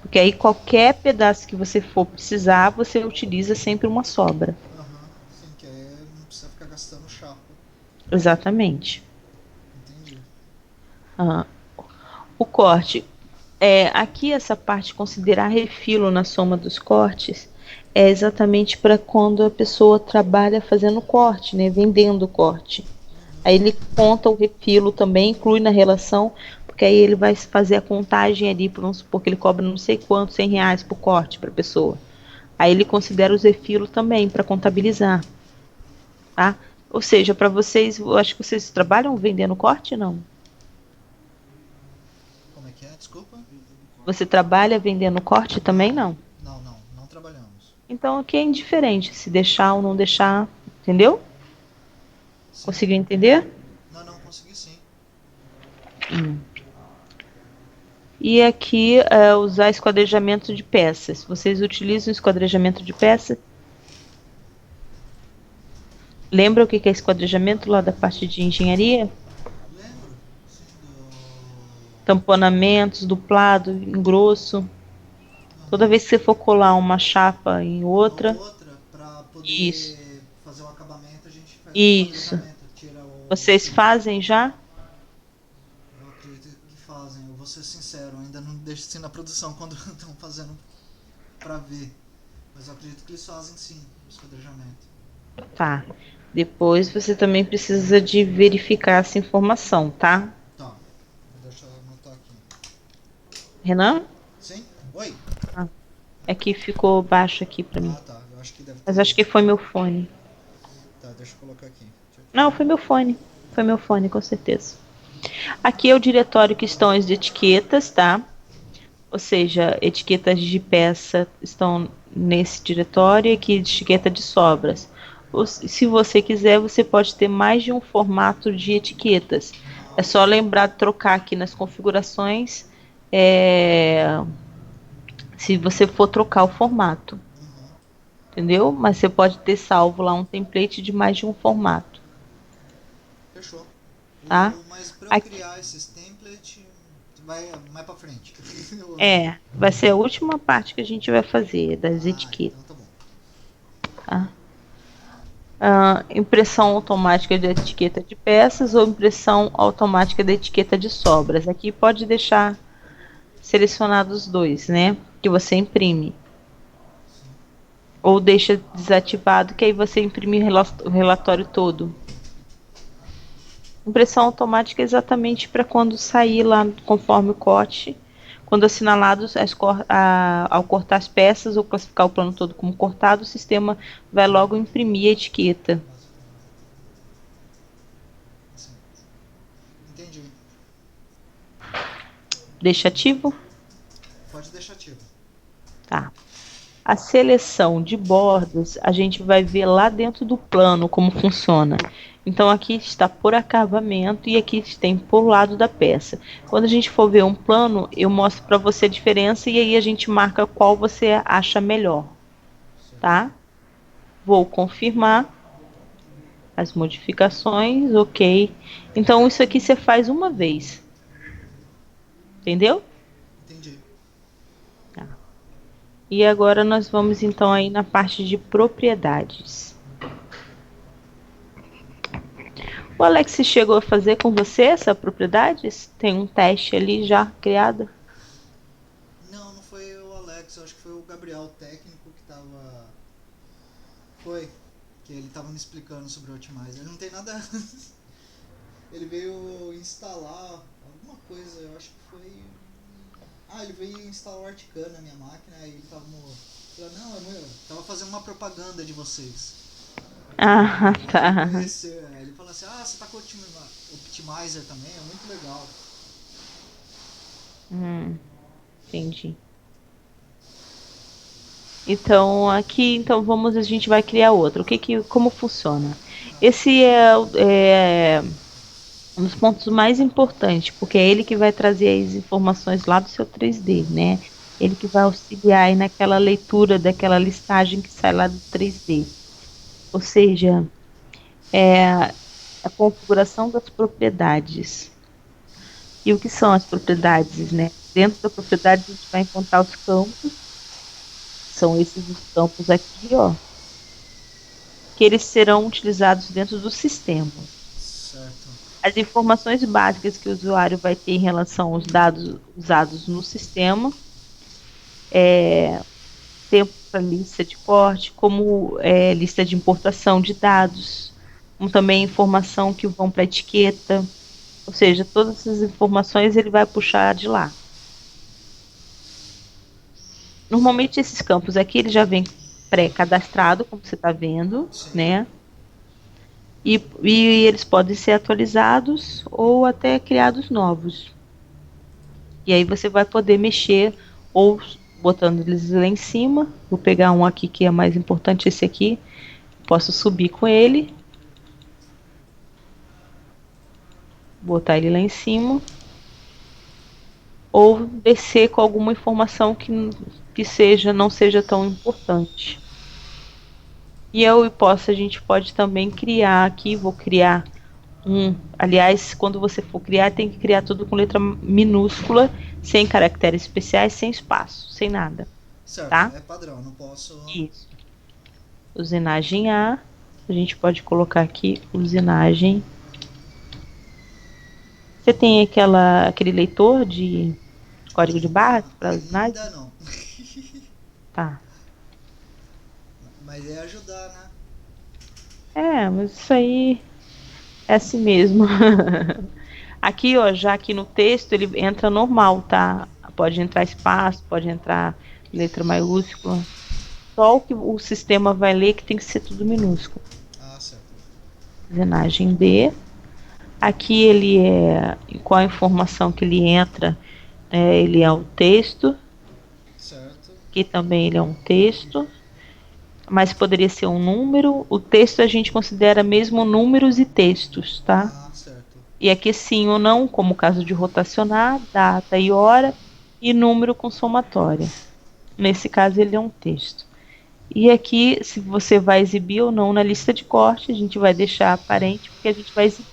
Porque aí qualquer pedaço que você for precisar, você utiliza sempre uma sobra. Aham. Sim, que aí não precisa ficar gastando chapa. Exatamente. Entendi. Ah, o corte. Aqui essa parte considerar refilo na soma dos cortes é exatamente para quando a pessoa trabalha fazendo corte, né, vendendo corte. Aí ele conta o refilo também, inclui na relação, porque aí ele vai fazer a contagem ali, vamos supor que ele cobra não sei quantos, R$ 100 por corte para a pessoa. Aí ele considera os refilos também para contabilizar, tá? Ou seja, para vocês, eu acho que vocês trabalham vendendo corte, não? Como é que é? Desculpa? Você trabalha vendendo corte também, não? Não, não. Não trabalhamos. Então aqui é indiferente se deixar ou não deixar, entendeu? Sim. Conseguiu entender? Não, não. Consegui sim. E aqui usar esquadrejamento de peças. Vocês utilizam esquadrejamento de peça? Lembra o que é esquadrejamento lá da parte de engenharia? Lembro? Sim, do... Tamponamentos, duplado, engrosso. Toda vez que você for colar uma chapa em Uma outra, outra, para isso, poder fazer o acabamento, a gente faz o isso. esquadrinhamento, tira o Vocês fio. fazem já? Eu acredito que fazem, eu vou ser sincero, ainda não deixo assim na produção quando estão fazendo pra ver. Mas eu acredito que eles fazem sim, o esquadrinhamento. Tá. Depois você também precisa de verificar essa informação, tá? Tá, deixa eu anotar aqui. Renan? Sim? Oi? Ah, é que ficou baixo aqui pra mim. Ah tá, eu acho que deve Mas ter. acho que foi meu fone. Tá, deixa eu colocar aqui. Não, foi meu fone. Foi meu fone, com certeza. Aqui é o diretório que estão as etiquetas, tá? Ou seja, etiquetas de peça estão nesse diretório e aqui etiqueta de sobras. Se você quiser, você pode ter mais de um formato de etiquetas. Ah, É só ok. lembrar de trocar aqui nas configurações, é, se você for trocar o formato, Uhum. entendeu? Mas você pode ter salvo lá um template de mais de um formato, Fechou. tá? Mas pra eu Aqui, criar esses templates, vai mais pra frente. Ou não? vai ser a última parte que a gente vai fazer das Ah, etiquetas, então tá bom. tá? Impressão automática de etiqueta de peças ou impressão automática de etiqueta de sobras. Aqui pode deixar selecionados os dois, né? Que você imprime. Sim. Ou deixa desativado, que aí você imprime o relatório todo. Impressão automática é exatamente para quando sair lá conforme o corte. Quando assinalados, ao cortar as peças ou classificar o plano todo como cortado, o sistema vai logo imprimir a etiqueta. Sim. Entendi. Deixa ativo? Pode deixar ativo. Tá. A seleção de bordas, a gente vai ver lá dentro do plano como funciona. Então aqui está por acabamento e aqui tem por lado da peça. Quando a gente for ver um plano, eu mostro para você a diferença e aí a gente marca qual você acha melhor, Certo. tá? Vou confirmar as modificações, ok. Então isso aqui você faz uma vez, entendeu? Entendi. Tá. E agora nós vamos então aí na parte de propriedades. O Alex chegou a fazer com você essa propriedade? Tem um teste ali já criado? Não, não foi o Alex, eu acho que foi o Gabriel, o técnico que tava. Foi. Que ele tava me explicando sobre o Optimizer. Ele não tem nada. Ele veio instalar alguma coisa, eu acho que foi. Ah, ele veio instalar o Articana na minha máquina, aí ele tava no. Falei, não, é meu, tava fazendo uma propaganda de vocês. Ah, Aí ele tá. conheceu, aí ele falou assim, ah, você tá com o Optimizer também, é muito legal. Entendi. Então aqui, então a gente vai criar outro. Como funciona? Tá. Esse é um dos pontos mais importantes, porque é ele que vai trazer as informações lá do seu 3D, né? Ele que vai auxiliar aí naquela leitura daquela listagem que sai lá do 3D. Ou seja, é a configuração das propriedades. E o que são as propriedades, né? Dentro da propriedade a gente vai encontrar os campos, são esses os campos aqui, ó, que eles serão utilizados dentro do sistema. Certo. As informações básicas que o usuário vai ter em relação aos dados usados no sistema, tempo para lista de corte, como lista de importação de dados, como também informação que vão para a etiqueta, ou seja, todas essas informações ele vai puxar de lá. Normalmente esses campos aqui ele já vem pré-cadastrado, como você está vendo, Sim. né? E eles podem ser atualizados ou até criados novos. E aí você vai poder mexer ou botando eles lá em cima. Vou pegar um aqui que é mais importante, esse aqui. Posso subir com ele, botar ele lá em cima, ou descer com alguma informação que não seja tão importante. E a gente pode também criar aqui, vou criar aliás, quando você for criar, tem que criar tudo com letra minúscula, sem caracteres especiais, sem espaço, sem nada. Certo, tá? é padrão, não posso. Isso. Usinagem A. A gente pode colocar aqui usinagem. Você tem aquele leitor de código de barras para Ainda usinagem? não. Tá. Mas é ajudar, né? É, mas isso aí é assim mesmo. Aqui, ó, já aqui no texto ele entra normal, tá? Pode entrar espaço, pode entrar letra maiúscula. Só o que o sistema vai ler que tem que ser tudo minúsculo. Ah, certo. Usinagem B. Aqui ele é qual a informação que ele entra, ele é o texto, Certo. que também ele é um texto, mas poderia ser um número. O texto a gente considera mesmo números e textos, tá? Ah, certo. E aqui sim ou não, como o caso de rotacionar, data e hora, e número com somatória. Nesse caso, ele é um texto. E aqui, se você vai exibir ou não na lista de corte, a gente vai deixar aparente, porque a gente vai exibir.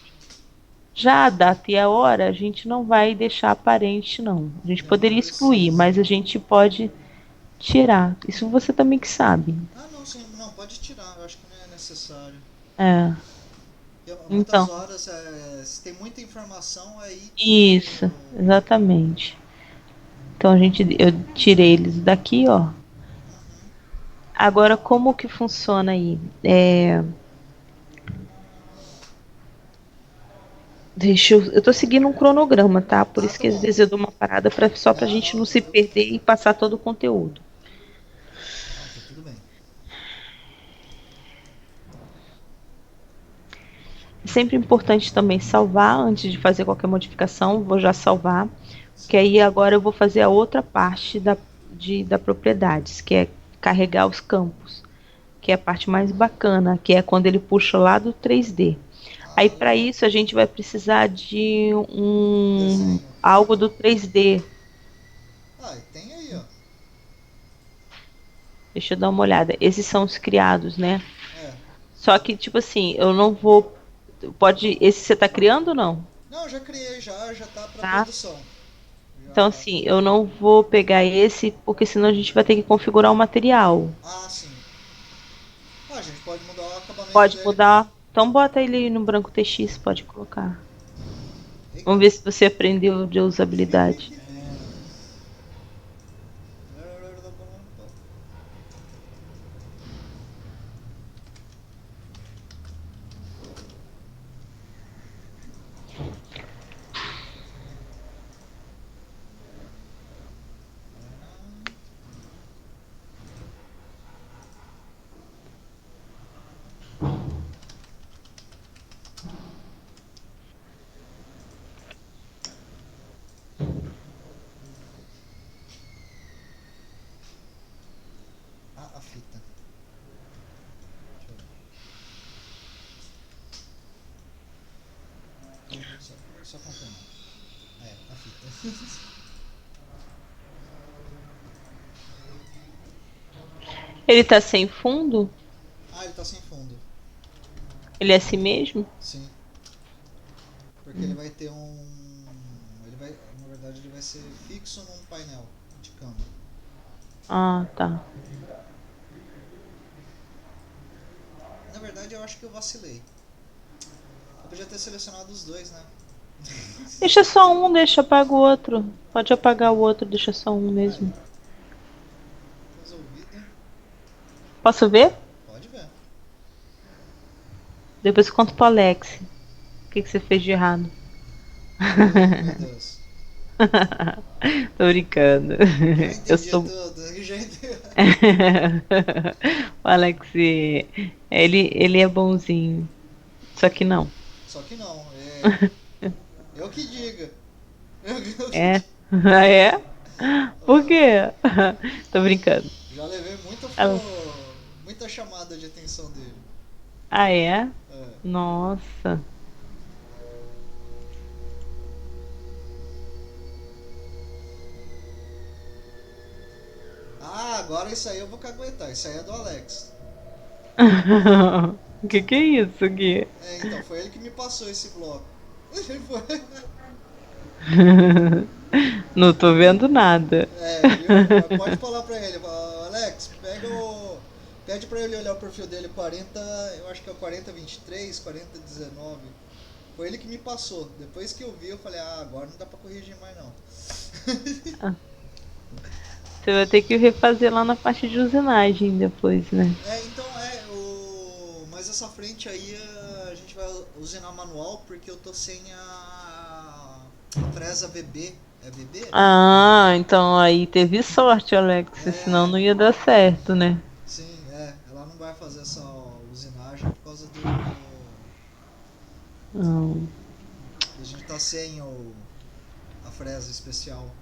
Já a data e a hora, a gente não vai deixar aparente, não. A gente Já não poderia excluir, precisa. mas a gente pode tirar. Isso você também que sabe. Ah, não, sim, não, pode tirar, eu acho que não é necessário. É. Porque muitas Então, horas, se tem muita informação, aí que. isso, exatamente. Então eu tirei eles daqui, ó. Uhum. Agora, como que funciona aí? Eu tô seguindo um cronograma, tá? Por Ah, isso tá que às bom. vezes eu dou uma parada só pra Não, gente não, não se perder e passar todo o conteúdo. não, tá tudo bem. É sempre importante também salvar antes de fazer qualquer modificação. Vou já salvar, porque Certo. aí agora eu vou fazer a outra parte da propriedades, que é carregar os campos, que é a parte mais bacana, que é quando ele puxa lá do 3D. Aí Ah, para legal. isso a gente vai precisar de Desenho. algo do 3D. Ah, e tem aí, ó. Deixa eu dar uma olhada. Esses são os criados, né? É. Só que, tipo assim, eu não vou. Pode. Esse você tá criando ou não? Não, já criei, já tá pra Tá? produção. Então, Já. assim, eu não vou pegar esse, porque senão a gente vai ter que configurar o material. Ah, sim. Ah, a gente pode mudar o acabamento Pode dele. mudar. Então, bota ele no branco TX, pode colocar. Eita. Vamos ver se você aprendeu de usabilidade. Ah, a fita. Deixa eu ver. Só confirmar. É, a fita. Ele tá sem fundo? Ah, ele tá sem fundo. Ele é assim mesmo? Sim. Porque ele vai ter um. Ele vai. Na verdade, ele vai ser fixo num painel de câmera. Ah, tá. Na verdade, eu acho que eu vacilei. Eu podia ter selecionado os dois, né? Deixa só um, deixa, apaga o outro. Pode apagar o outro, deixa só um Aí, mesmo. resolvido. Posso ver? Pode ver. Depois eu conto pro Alex. O que você fez de errado? Oh, meu Deus. Tô brincando. Já Eu entendi sou. tudo. Já entendi. O Alex, ele é bonzinho. Só que não. Só que não. É. Eu que diga. Eu que É? diga. Ah, é? Por Ah, quê? Tô brincando. já levei muita, Ela- muita chamada de atenção dele. Ah, é? É. Nossa. Ah, agora isso aí eu vou caguetar. Isso aí é do Alex. O que é isso aqui? É, então, foi ele que me passou esse bloco. Ele foi. Não tô vendo nada. Viu? Mas pode falar pra ele, fala, Alex, pede pra ele olhar o perfil dele 40, eu acho que é o 4023, 4019. Foi ele que me passou. Depois que eu vi, eu falei, agora não dá pra corrigir mais não. Você vai ter que refazer lá na parte de usinagem depois, né? Então mas essa frente aí a gente vai usinar manual porque eu tô sem a fresa VB. É VB? Ah, então aí teve sorte, Alex. Senão É, não ia dar certo, né? sim, ela não vai fazer essa usinagem por causa Hum. a gente tá sem a fresa especial.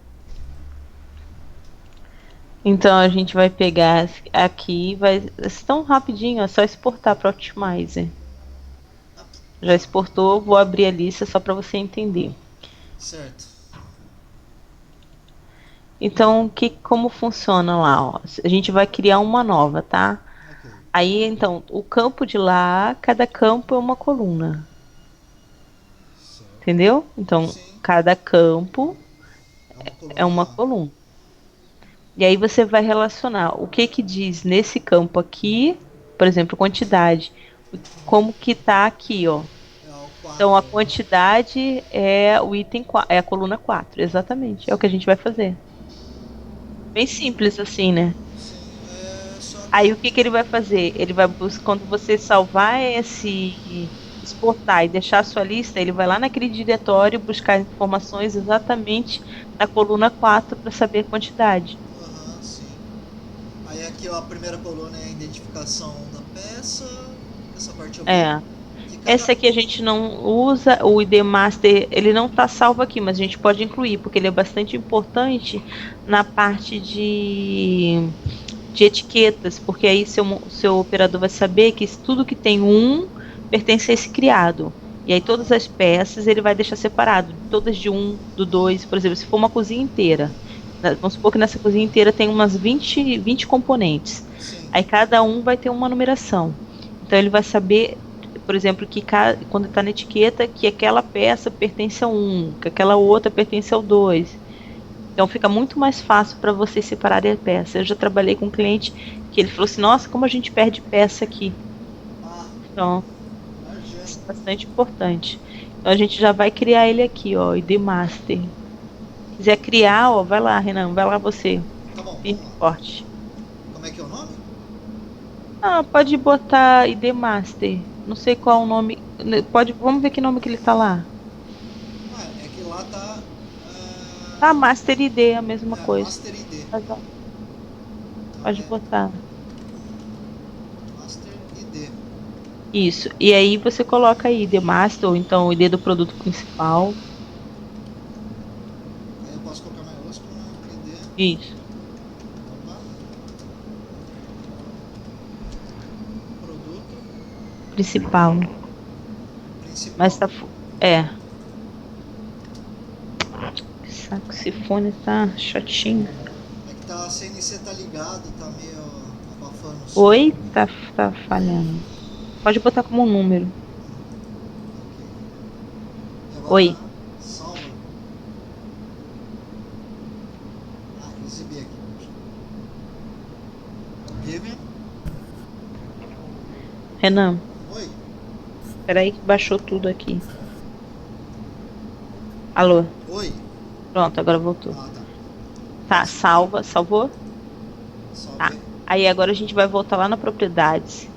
Então a gente vai pegar aqui, vai. Tão rapidinho, é só exportar para Optimizer. Ah, Já tá, exportou, vou abrir a lista só para você entender. certo. Então, como funciona lá? Ó? A gente vai criar uma nova, tá? Ok. Aí, então, o campo de lá, cada campo é uma coluna, Certo. entendeu? Então, Sim, cada campo é uma é uma coluna. coluna. E aí você vai relacionar o que que diz nesse campo aqui, por exemplo, quantidade, como que tá aqui, ó. É o Então, 4. a quantidade é o item 4, é a coluna 4, exatamente. É o que a gente vai fazer. Bem simples assim, né? Sim, só Aí que. o que que ele vai fazer? Ele vai buscar, quando você salvar exportar e deixar a sua lista, ele vai lá naquele diretório buscar informações exatamente na coluna 4 para saber a quantidade. Aham, sim. Aí aqui ó, a primeira coluna é a identificação da peça. Essa parte eu vi. É. Que cada. Essa aqui a gente não usa, o ID Master, ele não está salvo aqui, mas a gente pode incluir, porque ele é bastante importante na parte de etiquetas, porque aí seu operador vai saber que tudo que tem um pertence a esse criado. E aí todas as Aham, peças ele vai deixar separado, todas de um, do dois, por exemplo, se for uma cozinha inteira. Vamos supor que nessa cozinha inteira tem umas 20 componentes. sim. Aí cada um vai ter uma numeração. Então ele vai saber, por exemplo, que quando está na etiqueta, que aquela peça pertence a um, que aquela outra pertence ao dois. Então fica muito mais fácil para você separar a peça. Eu já trabalhei com um cliente que ele falou assim: Nossa, como a gente perde peça aqui. Ah, Então, isso imagina. é bastante importante. Então a gente já vai criar ele aqui, ó, ID Master. Quiser criar, ó, vai lá, Renan, vai lá você. Tá bom, Firme vamos e lá. forte. Como é que é o nome? Ah, pode botar ID Master. Não sei qual o nome. Pode, vamos ver que nome que ele tá lá. É que lá tá. Ah, Master ID é a mesma coisa. Master ID. Então Pode botar. Master ID. Isso. E aí você coloca aí ID Master, ou então o ID do produto principal. Aí eu posso colocar maiúsculo, né? ID. Isso. Então tá. Produto Principal. Mas principal. tá. É. Que saco, esse fone tá chatinho. É que a CNC tá ligado, tá meio abafando o som. Oi? Tá falhando. Pode botar como um número. E agora Oi. salva. Exibir aqui. Give. Renan, Oi. peraí que baixou tudo aqui. Alô? Oi. Pronto, agora voltou. Tá. Tá, salva. Salvou? Tá. Salvei. Aí agora a gente vai voltar lá na propriedades.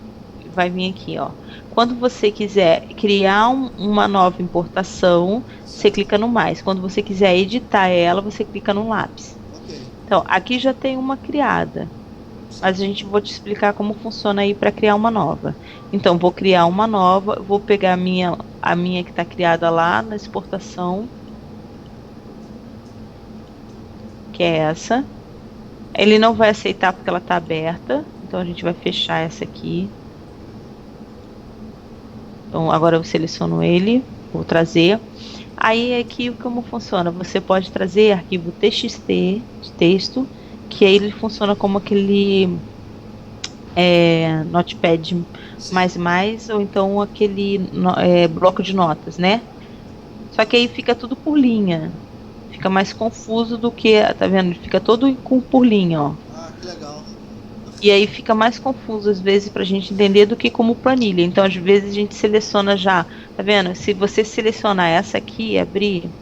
Vai vir aqui, ó. Quando você quiser criar uma nova importação, você Certo. clica no mais. Quando você quiser editar ela, você clica no lápis. Ok. Então, aqui já tem uma criada, mas a Certo. gente vou te explicar como funciona aí para criar uma nova. Então, vou criar uma nova, vou pegar a minha que está criada lá na exportação, que é essa. Ele não vai aceitar porque ela está aberta, então a gente vai fechar essa aqui. Então, agora eu seleciono ele, vou trazer. Aí aqui como funciona? Você pode trazer arquivo TXT de texto, que aí ele funciona como aquele Notepad Sim. ou então aquele bloco de notas, né? Só que aí fica tudo por linha. Fica mais confuso do que, tá vendo? Fica todo por linha, ó. Ah, que legal. E aí fica mais confuso às vezes para a gente entender do que como planilha. Então, às vezes a gente seleciona já, tá vendo? Se você selecionar essa aqui e abrir,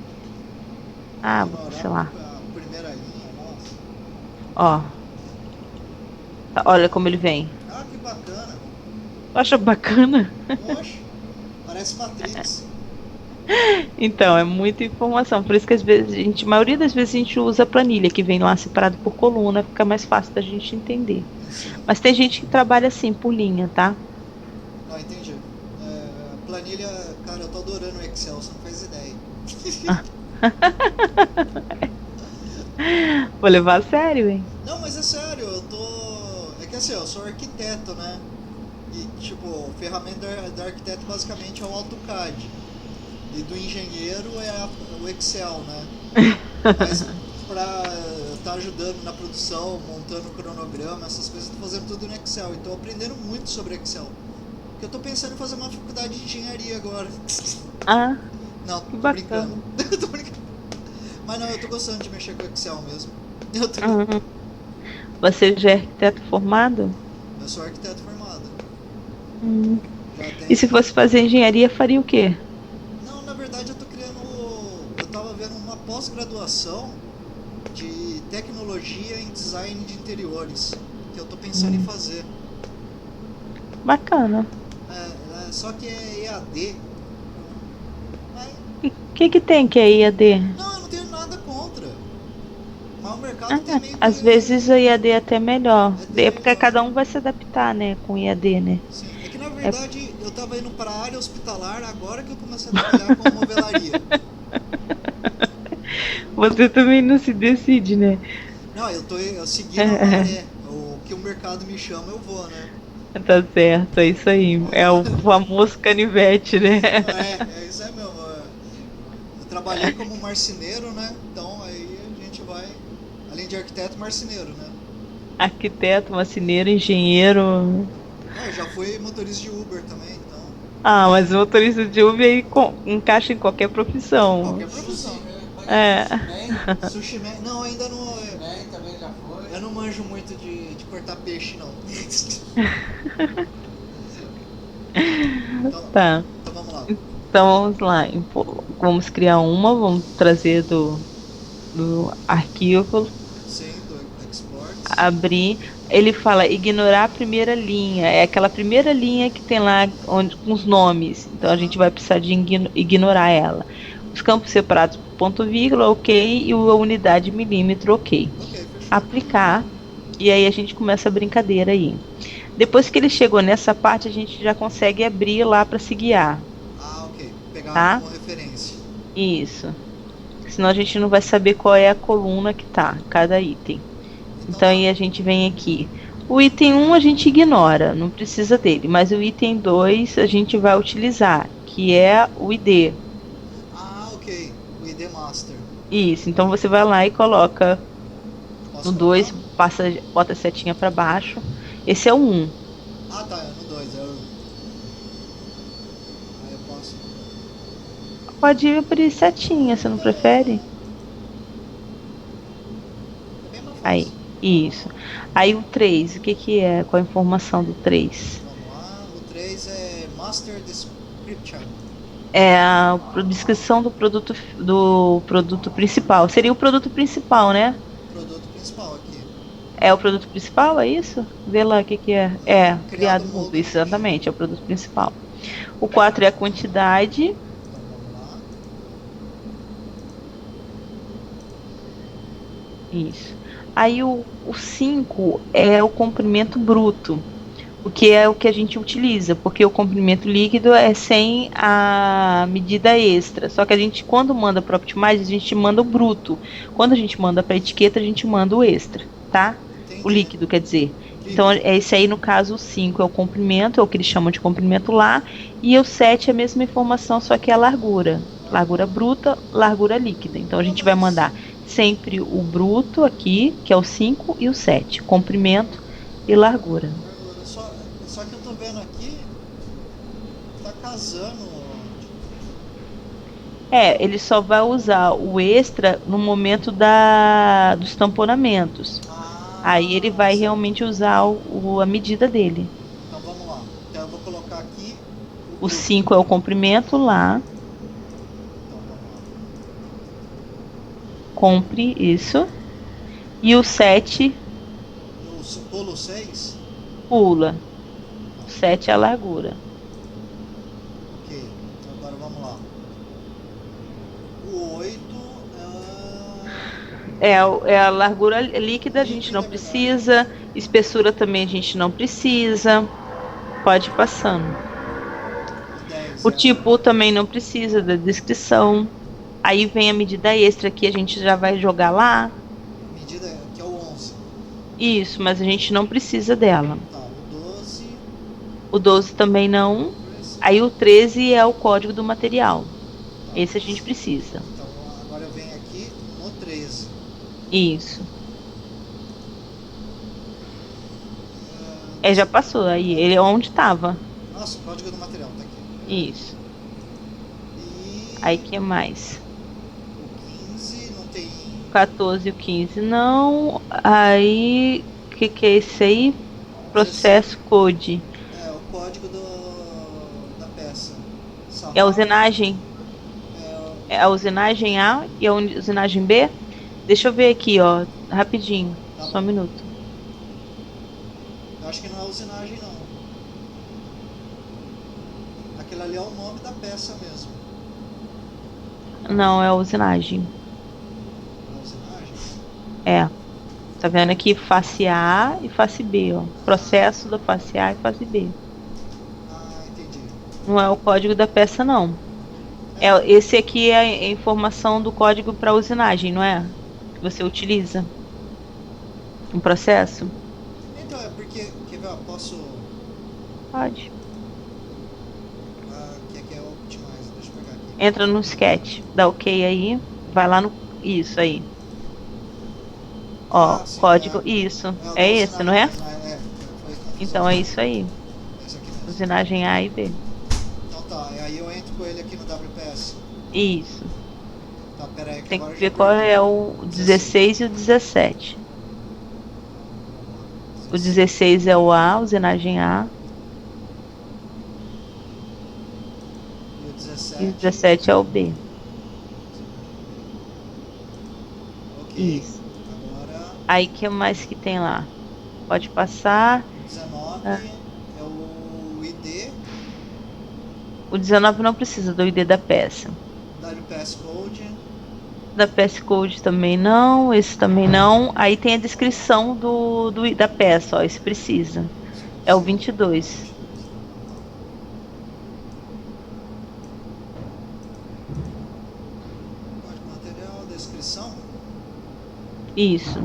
Ignorar sei lá, a primeira linha, nossa. ó, olha como ele vem. Ah, que bacana. Acha bacana? Oxe, parece Matrix. Então, é muita informação. Por isso que às vezes a maioria das vezes a gente usa a planilha que vem lá separado por coluna, fica mais fácil da gente entender. Sim. Mas tem gente que trabalha assim, por linha, tá? Não, entendi. Planilha, cara, eu tô adorando o Excel, você não faz ideia. Vou levar a sério, hein? Não, mas é sério, eu tô. É que assim, eu sou arquiteto, né? E tipo, ferramenta da arquiteto basicamente é o AutoCAD. E do engenheiro é o Excel, né? Mas pra estar ajudando na produção, montando o cronograma, essas coisas, eu tô fazendo tudo no Excel. E tô aprendendo muito sobre Excel. Porque eu tô pensando em fazer uma faculdade de engenharia agora. Ah, Não, que tô brincando. bacana. Tô brincando. Mas não, eu tô gostando de mexer com Excel mesmo. Eu, tô... Uhum. Você já é arquiteto formado? eu sou arquiteto formado. Hum. Já E se tem. fosse fazer engenharia, faria o quê? Não, na verdade eu tô criando. Eu tava vendo uma pós-graduação de tecnologia em design de interiores. Que eu tô pensando em Hum. fazer. Bacana. Só que é EAD. Mas, Que tem que é IAD? não, eu não tenho nada contra. Mas o mercado tem meio que. Às vezes a IAD é até melhor. É até É porque melhor. cada um vai se adaptar, né, com IAD, né? Sim, é que na É, verdade eu tava indo para a área hospitalar agora que eu comecei a trabalhar com movelaria. você também não se decide, né? Não, eu seguindo a maré. O que o mercado me chama, eu vou, né? Tá certo, é isso aí. É o famoso canivete, né? Isso aí mesmo. Eu trabalhei como marceneiro, né? Então aí a gente vai, além de arquiteto, marceneiro, né? Arquiteto, marceneiro, engenheiro. Ah, eu já fui motorista de Uber também, então. Ah, mas o motorista de Uber aí encaixa em qualquer profissão. Qualquer profissão. É. Sushi man. Não, ainda não. Eu não manjo muito de cortar peixe, não. Então, Tá. então vamos lá. Então vamos lá. Vamos criar uma, vamos trazer do arquivo, Sim, do Exports. abrir. Ele fala ignorar a primeira linha. É aquela primeira linha que tem lá onde, com os nomes. Então a Aham. gente vai precisar de ignorar ela. Os campos separados por ponto vírgula, ok. E a unidade milímetro, ok. Ok, fechou. Aplicar. E aí a gente começa a brincadeira aí. Depois que ele chegou nessa parte, a gente já consegue abrir lá para se guiar, Ah, ok. Pegar tá? como referência. Isso. Senão a gente não vai saber qual é a coluna que tá, cada item. Então Então tá. aí a gente vem aqui. O item 1 a gente ignora, não precisa dele, mas o item 2 a gente vai utilizar, que é o ID. Ah, ok. O ID Master. Isso, então você vai lá e coloca Posso no colocar? 2, bota a setinha para baixo. Esse é o 1. Ah, tá. É no 2. Aí eu posso. Pode ir abrir setinha, você não prefere? É bem mais fácil. Aí, isso. Aí o 3, o que que é? Qual a informação do 3? Vamos lá. O 3 é Master Description. É a descrição do produto principal. Seria o produto principal, né? Produto principal aqui. É o produto principal, é isso? Vê lá o que que é. É, Criado criado mudo, mudo. isso, exatamente, é o produto principal. O 4 é a quantidade, Então vamos lá. isso. Aí o 5 é o comprimento bruto, o que é o que a gente utiliza, porque o comprimento líquido é sem a medida extra. Só que a gente, quando manda para o Optimize, a gente manda o bruto. Quando a gente manda para a etiqueta, a gente manda o extra, tá? O Entendi. líquido, quer dizer. Então, Líquido. é esse aí, no caso, o 5 é o comprimento, é o que eles chamam de comprimento lá, e o 7 é a mesma informação, só que é a largura. Largura bruta, largura líquida. Então, a Pô, gente vai mas. mandar sempre o bruto aqui, que é o 5, e o 7, comprimento e largura. Só que eu tô vendo aqui. Tá casando. Ele só vai usar o extra no momento dos tamponamentos. Aí ele Ah, vai certo. realmente usar a medida dele. Então vamos lá. Então eu vou colocar aqui o O bruto. 5 é o comprimento lá. Então vamos lá. Compre isso. E o 7 No pulo 6. pula. O 7 é a largura. Ok. Agora vamos lá. O 8 É a largura líquida, a gente não líquida, é verdade. precisa. Espessura também a gente não precisa. Pode ir passando. O 10 O é a tipo também não precisa da descrição. Aí vem a medida extra que a gente já vai jogar lá. medida que é o 11. Isso, mas a gente não precisa dela. Tá, o 12. O 12 também não. Esse. Aí o 13 é o código do material. Tá. Esse a gente precisa. Então agora eu venho aqui no 13. Isso. Já Deixa passou aí. Ele é onde estava. Nossa, o código do material tá aqui. Isso. Aí E que mais? o 15 não tem. O 14 e o 15 não. Aí, o que é isso aí? 16. Processo code. É o código da peça. É a Sarrafo. usinagem? É, É a usinagem A e a usinagem B? Deixa eu ver aqui, ó, rapidinho. tá Só um bom. minuto. Eu acho que não é usinagem, não. Aquele ali é o nome da peça mesmo. Não, é a usinagem. Não é usinagem? É. Tá vendo aqui face A e face B, ó. Ah, Processo da face A e face B. entendi. Não é o código da peça, não. É, Esse aqui é a informação do código para usinagem, não é? Que você utiliza no processo? então é porque. Quer ver? Posso. Pode. Que aqui é Optimize. Deixa eu pegar aqui. Entra no sketch, dá OK aí, vai lá no. Isso aí. Ó, Sim, código. Isso. é o da É esse, não usinagem é? mesmo. Foi confusão Então é minha. isso aí. É esse aqui mesmo. Usinagem A e B. Então tá, e aí eu entro com ele aqui no WPS. Isso. Tá, pera aí que Tem que agora eu já ver qual perdi. é o 16. 16 e o 17. O 16 é o A, usinagem A, E o e o 17. 17 é o B. Ok. Isso. Agora Aí, o que mais que tem lá? Pode passar. o 19 Ah, é o ID, o 19 não precisa do ID da peça. WPS Code. Da PS Code também não, esse também não. Aí tem a descrição da peça, ó, esse precisa. É o 22. Código material, descrição. Isso.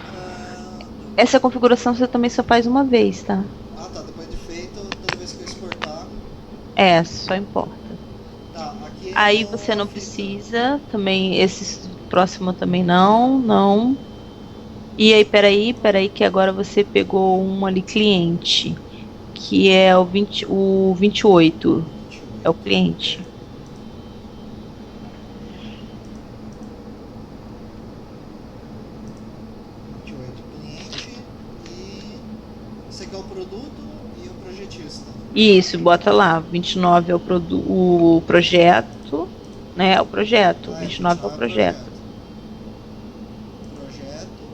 Ah, Essa configuração você também só faz uma vez, tá? tá, depois de feito, toda vez que eu exportar. Só importa. Tá, aqui é Aí você a não fita. precisa, também esse próximo também não, não. E aí, peraí, que agora você pegou um ali cliente, que é o 28, é o 28. cliente. 28 cliente. E esse aqui é o produto e o projetista. Isso, bota lá, 29 é o projeto, né? É o projeto, É, 29 é o 29 é o projeto. projeto. Projeto.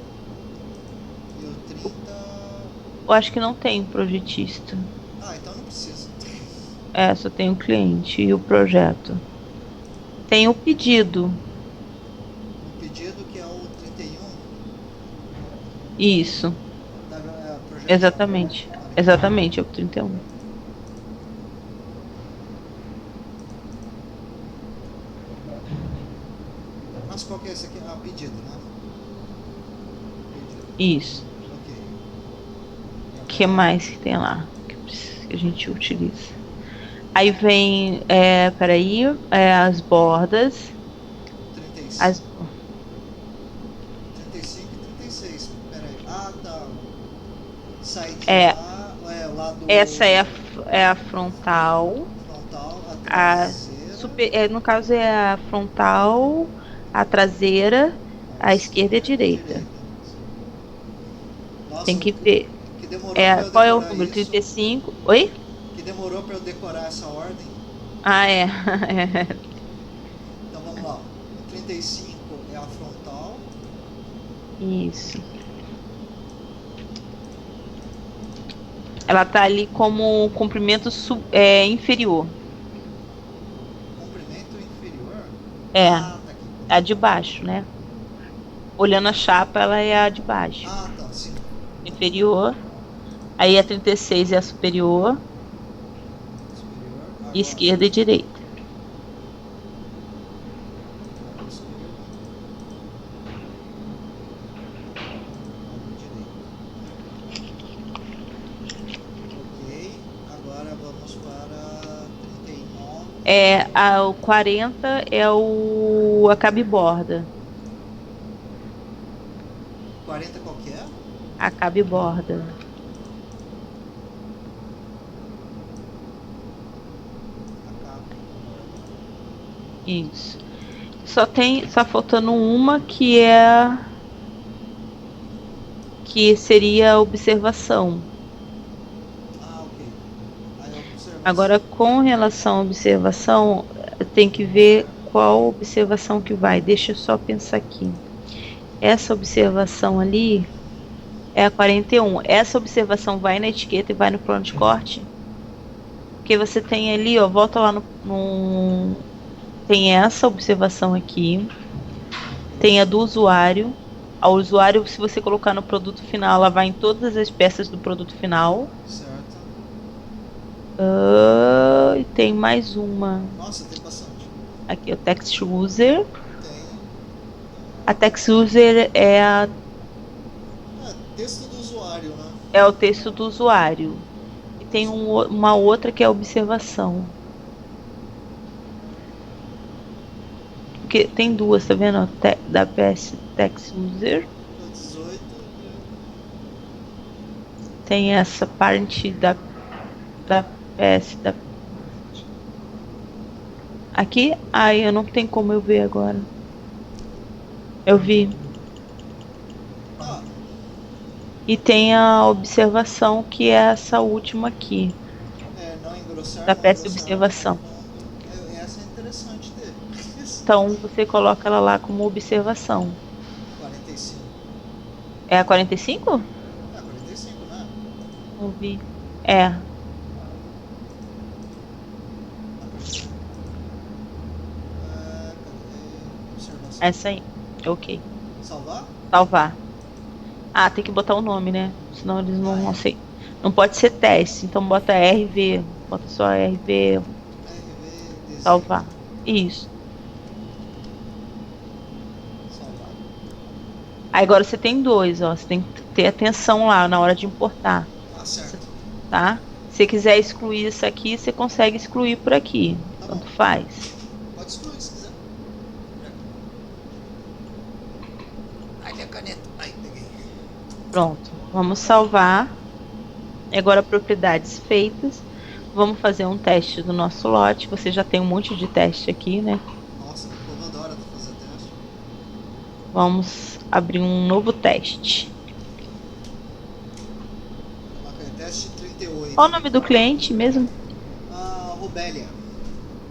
E o 30. Eu acho que não tem projetista. Então não precisa. Só tem o cliente e o projeto. Tem o pedido. O pedido que é o 31. Isso, Projeto não. exatamente. Exatamente, é o 31. Mas qual que é esse aqui? Pedido, né? Pedido. Isso. Ok. E O que agora mais que tem lá que a gente utiliza? Aí vem, peraí, as bordas. 35. As, 35 e 36. Pera aí. Tá. Site é, A. É, lá do. essa é é a frontal, Frontal, a a traseira. super, no caso é a frontal, a traseira, A a esquerda e a esquerda e a direita. direita. Tem Nossa, que ver. que demorou pra É, eu qual é o decorar número? isso. 35? Oi? Que demorou pra eu decorar essa ordem. Ah, é. Então vamos lá. O 35 é a frontal. Isso. Ela tá ali como comprimento inferior. Comprimento inferior. É, Ah, tá aqui. a de baixo, né? Olhando a chapa, ela é a de baixo. Ah, tá, sim. Inferior. Aí a 36 é a superior. Superior. Agora. Esquerda e direita. Esquerda. Ok. Agora vamos para 39. O 40 é a cabe-borda. 40 qual que é? A cabe-borda. A capa. Isso. Só faltando uma que seria a observação. Ah, ok. Aí a Agora, observação. com relação à observação, tem que ver qual observação que vai. Deixa eu só pensar aqui. Essa observação ali é a 41. Essa observação vai na etiqueta e vai no plano de corte? Porque você tem ali, ó, volta lá tem essa observação aqui, tem a Isso. do usuário. A usuário, se você colocar no produto final, ela vai em todas as peças do produto final. Certo. E tem mais uma. Nossa, tem bastante. Aqui, o text user. Tem. A text user É, texto do usuário, né? é o texto do usuário. E tem uma outra que é a observação. Porque tem duas, tá vendo? Da PS text user. O 18. Tem essa parte da PS da. Aqui? Ai, eu não tem como eu ver agora. Eu vi. Ah, E tem a observação, que é essa última aqui, não engrossar, da não peça de engrossar no observação. fundo. Essa é interessante dele. Então, você coloca ela lá como observação. 45. É a 45? 45, né? Não vi. É, Cadê? Observação. essa aí. Ok. Salvar? Salvar. Ah, tem que botar o nome, né? Senão eles Ah, não é. aceitam. Não pode ser teste, então bota RV. Bota só RV, RV desenho. salvar. Isso. Salvar. Aí agora você tem dois, ó. Você tem que ter atenção lá na hora de importar, Ah, certo. tá? Se quiser excluir isso aqui, você consegue excluir por aqui. Tá bom. Tanto faz. Pode excluir se quiser. Ai, minha caneta. Ai, peguei. Pronto. Vamos salvar. E agora, propriedades feitas. Vamos fazer um teste do nosso lote. Você já tem um monte de teste aqui, né? Nossa, o povo adora fazer teste. Vamos abrir um novo teste. Teste 38. Qual o nome do cliente mesmo? Rubélia.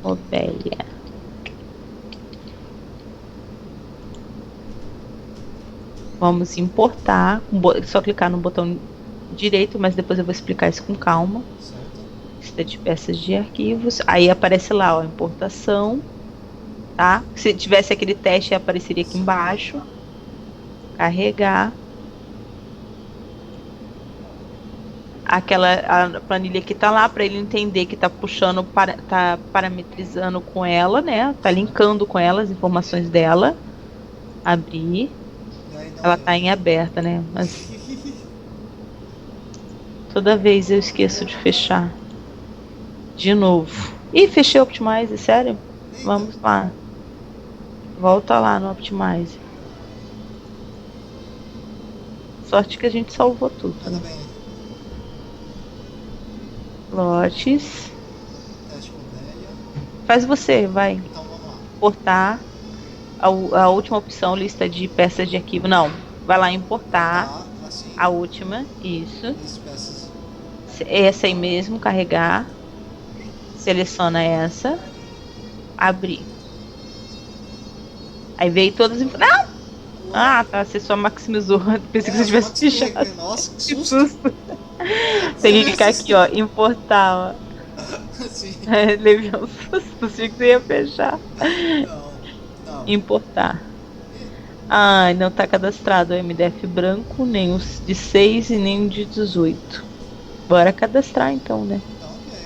Obelia. Vamos importar. Só clicar no botão direito, mas depois eu vou explicar isso com calma. Certo. Lista de peças de arquivos. Aí aparece lá, ó, importação. Tá? Se tivesse aquele teste, apareceria aqui embaixo. Carregar. Aquela a planilha que tá lá para ele entender que tá puxando, tá parametrizando com ela, né? Tá linkando com ela as informações dela. Abrir. E aí não Ela eu. tá em aberta, né? Mas toda vez eu esqueço de fechar. De novo. Ih, fechei o Optimize, sério? Eita. Vamos lá. Volta lá no Optimize. Sorte que a gente salvou tudo, Ainda né? bem. lotes. Teste com velha. Faz você, vai. Então vamos lá. Importar. A última opção, lista de peças de arquivo. Não, vai lá importar. Tá, assim. A última, isso. List peças. Essa aí mesmo, carregar. Seleciona essa. Abrir. Aí veio todas as informações. Não! Ah, tá. Você só maximizou. Pensei que você tivesse fechado. Nossa, que Que susto. susto. Tem que clicar aqui, ó. Importar, ó. Sim. Levei um susto. Achei que você ia fechar. Não, não. Importar. Ah, não tá cadastrado o MDF branco, nem os de 6 e nem o de 18. Bora cadastrar então, né? Então, ok.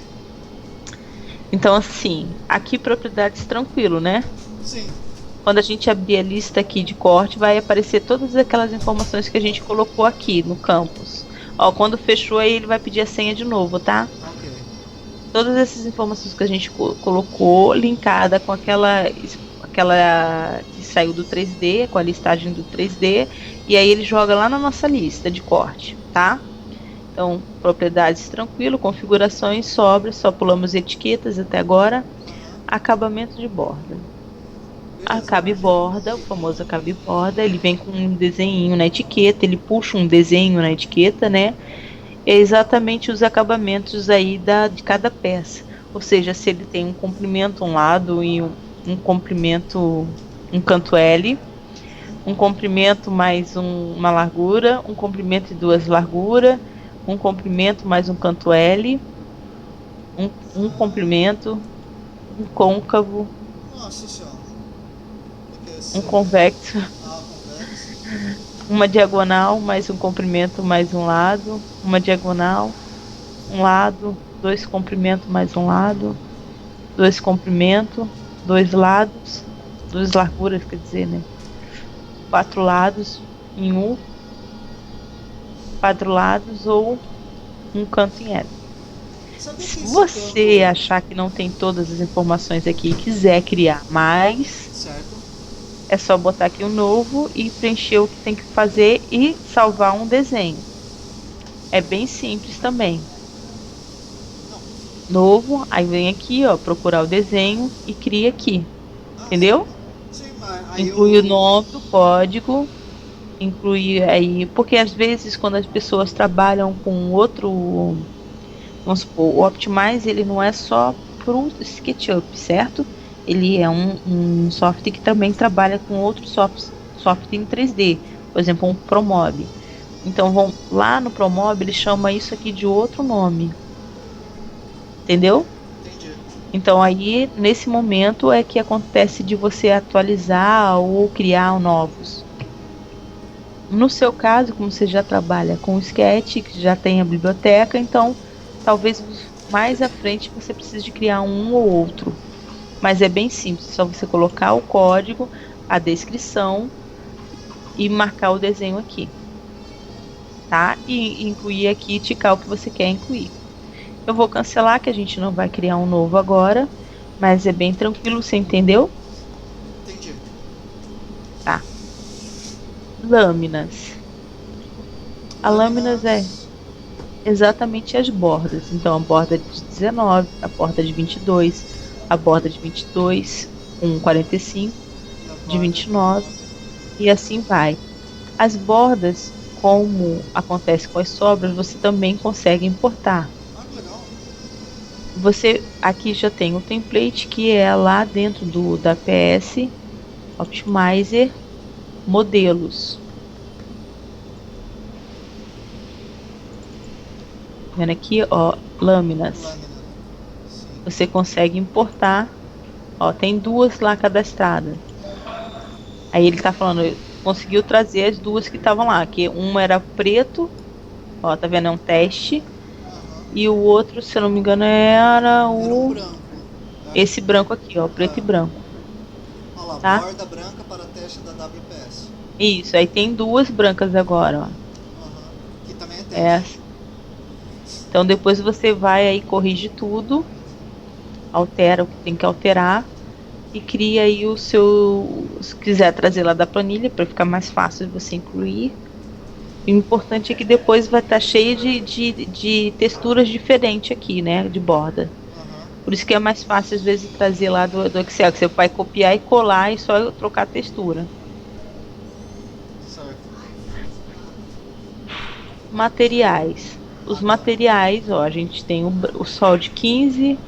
Então, assim, aqui propriedades tranquilo, né? Sim. Quando a gente abrir a lista aqui de corte, vai aparecer todas aquelas informações que a gente colocou aqui no campus. Ó, quando fechou aí, ele vai pedir a senha de novo, tá? Ok. Todas essas informações que a gente colocou, linkada com aquela que saiu do 3D, com a listagem do 3D, e aí ele joga lá na nossa lista de corte, tá? Então, propriedades tranquilo, configurações sobra, só pulamos etiquetas até agora. Acabamento de borda. Acabe borda, o famoso acabe borda, ele vem com um desenho na etiqueta, ele puxa um desenho na etiqueta, né? É exatamente os acabamentos aí de cada peça. Ou seja, se ele tem um comprimento um lado e um comprimento, um canto L, um comprimento mais uma largura, um comprimento e duas larguras, um comprimento mais um canto L, um comprimento, um côncavo, Nossa senhora. O que é um esse? convexo, Ah, convexo. uma diagonal mais um comprimento mais um lado, uma diagonal, um lado, dois comprimentos mais um lado, dois comprimentos, dois lados, duas larguras, quer dizer, né? Quatro lados em U, quatro lados ou um canto em L. Sabia que Se esse você canto... achar que não tem todas as informações aqui e quiser criar mais, Certo. é só botar aqui um novo e preencher o que tem que fazer e salvar um desenho. É bem simples também. Novo, aí vem aqui, ó, procurar o desenho e cria aqui. Ah, Entendeu? sim, mas aí Inclui o eu... nome, o código, inclui aí, porque às vezes quando as pessoas trabalham com outro, vamos supor, o Optimize ele não é só para o SketchUp, certo? Ele é um software que também trabalha com outros software em 3D, por exemplo, um Promob. Então vão lá no Promob, ele chama isso aqui de outro nome, entendeu? Entendi. Então aí nesse momento é que acontece de você atualizar ou criar novos. No seu caso, como você já trabalha com o Sketch, que já tem a biblioteca, então talvez mais à frente você precise de criar um ou outro. Mas é bem simples, é só você colocar o código, a descrição e marcar o desenho aqui, tá? E incluir aqui, ticar o que você quer incluir. Eu vou cancelar, que a gente não vai criar um novo agora, mas é bem tranquilo, você entendeu? Entendi. Tá. Lâminas. A lâminas é exatamente as bordas. Então, a borda de 19, a borda de 22, a borda de 22, com 45, de 29 e assim vai. As bordas, como acontece com as sobras, você também consegue importar. Ah, que legal. Você aqui já tem o template que é lá dentro da PS Optimizer modelos. Vendo aqui, ó, lâminas. Lâmina. Sim. Você consegue importar. Ó, tem duas lá cadastradas. Aí ele tá falando, conseguiu trazer as duas que estavam lá, que uma era preto, ó, tá vendo? É um teste. Aham. E o outro, se eu não me engano, era Era um o branco. esse branco aqui, ó, preto e branco, Olha lá, tá? borda branca para teste da WPS. Isso, aí tem duas brancas agora, ó. Aham. Que também é É. teste. Então depois você vai aí, corrige tudo, altera o que tem que alterar e cria aí o seu, se quiser trazer lá da planilha para ficar mais fácil de você incluir, O importante é que depois vai estar cheio de texturas diferentes aqui, né? De borda. Aham. Por isso que é mais fácil, às vezes, trazer lá do Excel, que você vai copiar e colar e só trocar a textura. Certo. Materiais. Ah, Os tá. materiais, ó, a gente tem o sol de 15,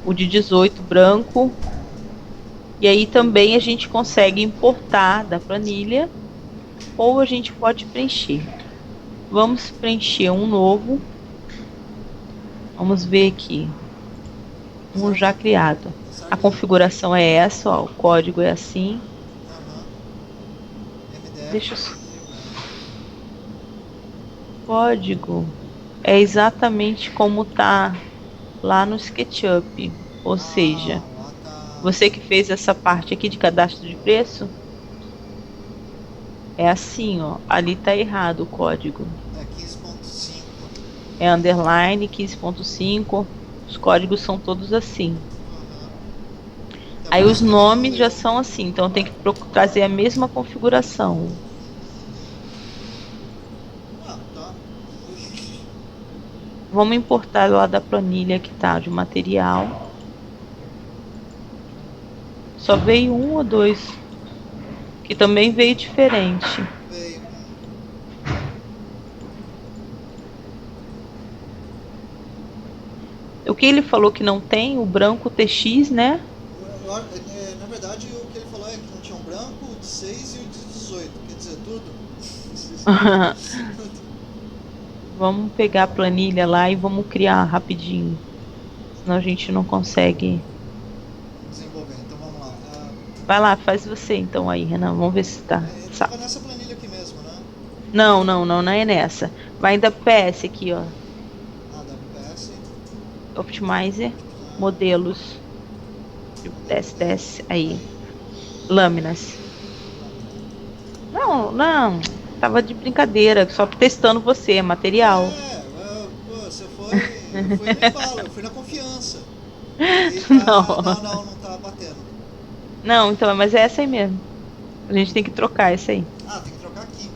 o de 18 branco, e aí também a gente consegue importar da planilha, ou a gente pode preencher. Vamos preencher um novo. Vamos ver aqui. Um Será já que, criado. será A que configuração é essa, ó, o código é assim. aham. MDF Deixa eu... planilha branca. Código é exatamente como tá lá no SketchUp. Ou seja, Ah, lá tá. você que fez essa parte aqui de cadastro de preço, é assim, ó. Ali tá errado o código. É 15.5. É underline 15.5. Os códigos são todos assim. Aham. Até Aí por os isso que ele não nomes já leu. são assim, então tem que trazer a mesma configuração. Ah, tá. Vamos importar lá da planilha que tá de material. Só veio um ou dois, que também veio diferente. Veio. O que ele falou que não tem, o branco TX, né? Na verdade, o que ele falou é que não tinha um branco, o de 6 e o de 18. Quer dizer, tudo. Vamos pegar a planilha lá e vamos criar rapidinho. Senão a gente não consegue. Desenvolver. Então vamos lá. Vai lá, faz você então aí, Renan. Vamos ver se tá. Ele estava nessa planilha aqui mesmo, né? Não, não, não, não é nessa. Vai da PS aqui, ó. Ah, WPS. Optimizer, modelos. Desce, Modelo. desce. Aí. Aí. Lâminas. Lâmina. Não, não. Tava de brincadeira, só testando você, material. Pô, você foi. Eu fui no embalo, eu fui na confiança. Aí Não. tá. Não, não, não tá batendo. Não, então, mas é essa aí mesmo. A gente tem que trocar essa aí. Ah, tem que trocar aqui.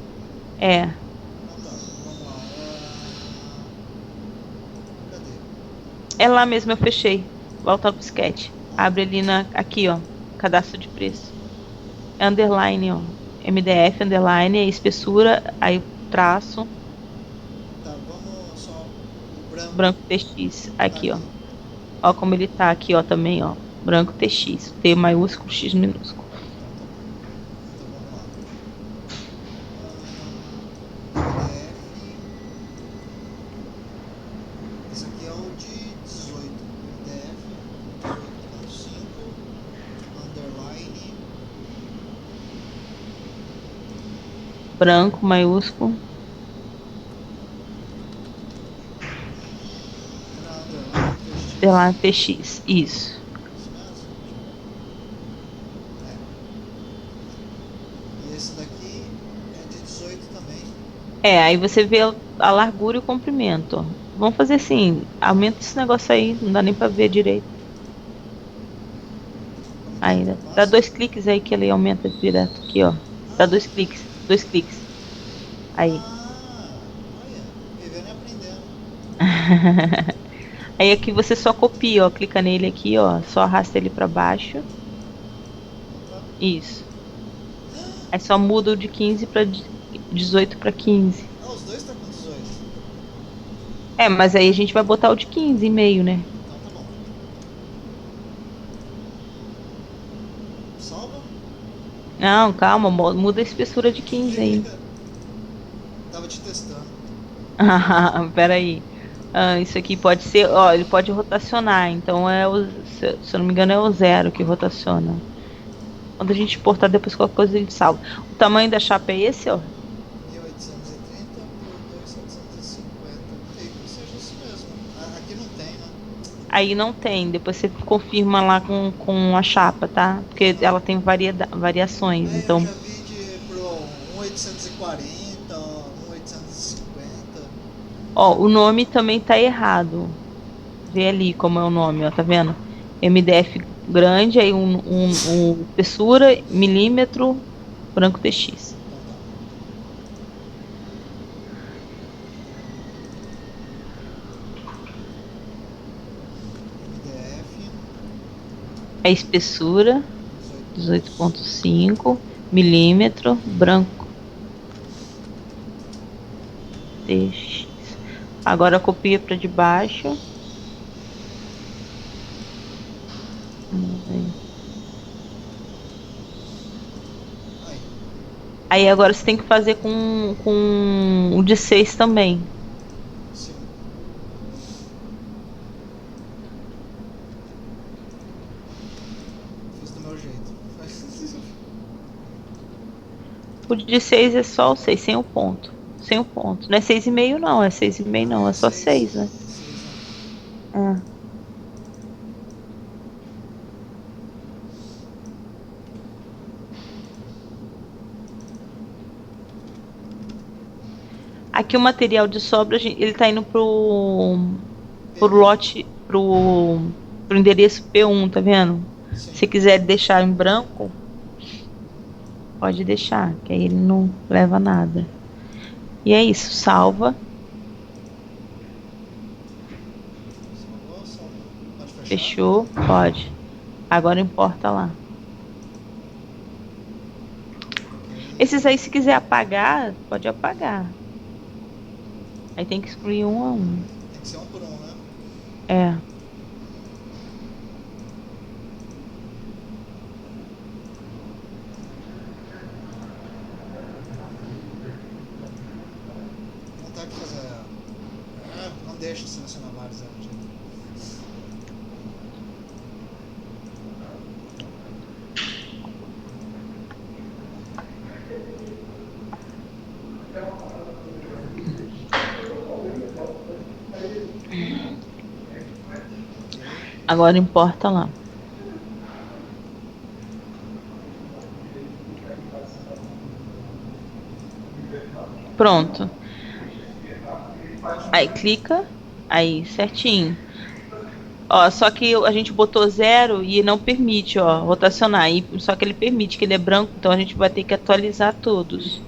É. Ah, tá. Vamos lá. Cadê? É lá mesmo, eu fechei. Volta pro sketch. Ah, Abre ali aqui, ó. Cadastro de preço. É underline, ó. MDF, underline, aí espessura, aí traço, tá, vamos só. O branco branco TX. tá Aqui, ó. aqui. Ó como ele tá aqui, ó, também, ó. Branco TX. T maiúsculo, X minúsculo. Então tá bom. Então vamos lá. MDF. Esse aqui é o de 18. MDF 18.5. Underline. Branco maiúsculo. Era underline TX. Underline TX. Isso. Isso mesmo? É. E esse daqui é de 18 também. É, aí você vê a largura e o comprimento, ó. Vamos fazer assim, aumenta esse negócio aí, não dá nem pra ver direito. Como que é que eu Ainda. Dá faço? 2 cliques aí que ele aumenta direto aqui, ó. Dá Ah, 2 cliques, 2 cliques. Aí. olha, vivendo e aprendendo. Aí aqui você só copia, ó. Clica nele aqui, ó. Só arrasta ele pra baixo. Opa. Isso. Aí só muda o de 15 para 18 para 15. Ah, os dois tá com 18. É, mas aí a gente vai botar o de 15 e meio, né? Então tá bom. Salva? Não, calma, muda a espessura de 15 aí. Tava te testando. Ah, peraí. Ah, isso aqui pode ser, ó, ele pode rotacionar, então se eu não me engano, é o zero que rotaciona. Quando a gente exportar depois qualquer coisa ele salva. O tamanho da chapa é esse, ó. 1830 por 2750. Creio que seja isso mesmo. Aqui não tem, né? Aí não tem, depois você confirma lá com a chapa, tá? Porque Aham. ela tem variações, É, eu então, já vi de pro 1840, 1850. ó, o nome também tá errado. Vê ali como é o nome, ó, tá vendo? MDF grande, aí um espessura, milímetro, branco TX. Então tá. A espessura, 18,5 milímetro, branco. DX. Agora copia para de baixo. Aí agora você tem que fazer com o de 6 também. Sim. Fiz do meu jeito. O de 6 é só o 6, sem o ponto. Sem o ponto. Não é 6,5 não, é 6,5 não, é só 6, né? 6, né? É. Aqui o material de sobra, ele tá indo pro lote, pro endereço P1, tá vendo? Sim. Se quiser deixar em branco, pode deixar, que aí ele não leva nada. E é isso, salva, Salvou, salvou. Pode fechar? fechou, pode. Agora importa lá. Esses aí, se quiser apagar, pode apagar. Aí tem que excluir um a um. Tem que ser um por um, né? É. Vontade de fazer. Não deixa eu selecionar vários, gente. Agora importa lá. Pronto. Aí clica, aí certinho. Ó, só que a gente botou 0 e não permite, ó, rotacionar. Só que ele permite, que ele é branco, então a gente vai ter que atualizar todos.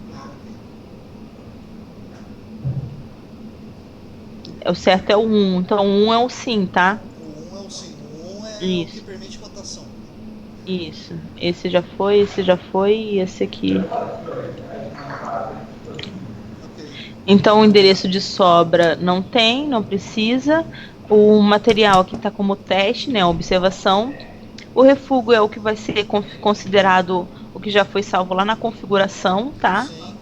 O certo é o 1, então o 1 é o sim, tá? O 1 é o sim. O 1 é o que Isso, permite rotação. isso. Esse já foi e esse aqui. Ok. Então o endereço de sobra não tem, não precisa. O material aqui está como teste, né? Observação. O refúgio é o que vai ser considerado o que já foi salvo lá na configuração, tá? Sim.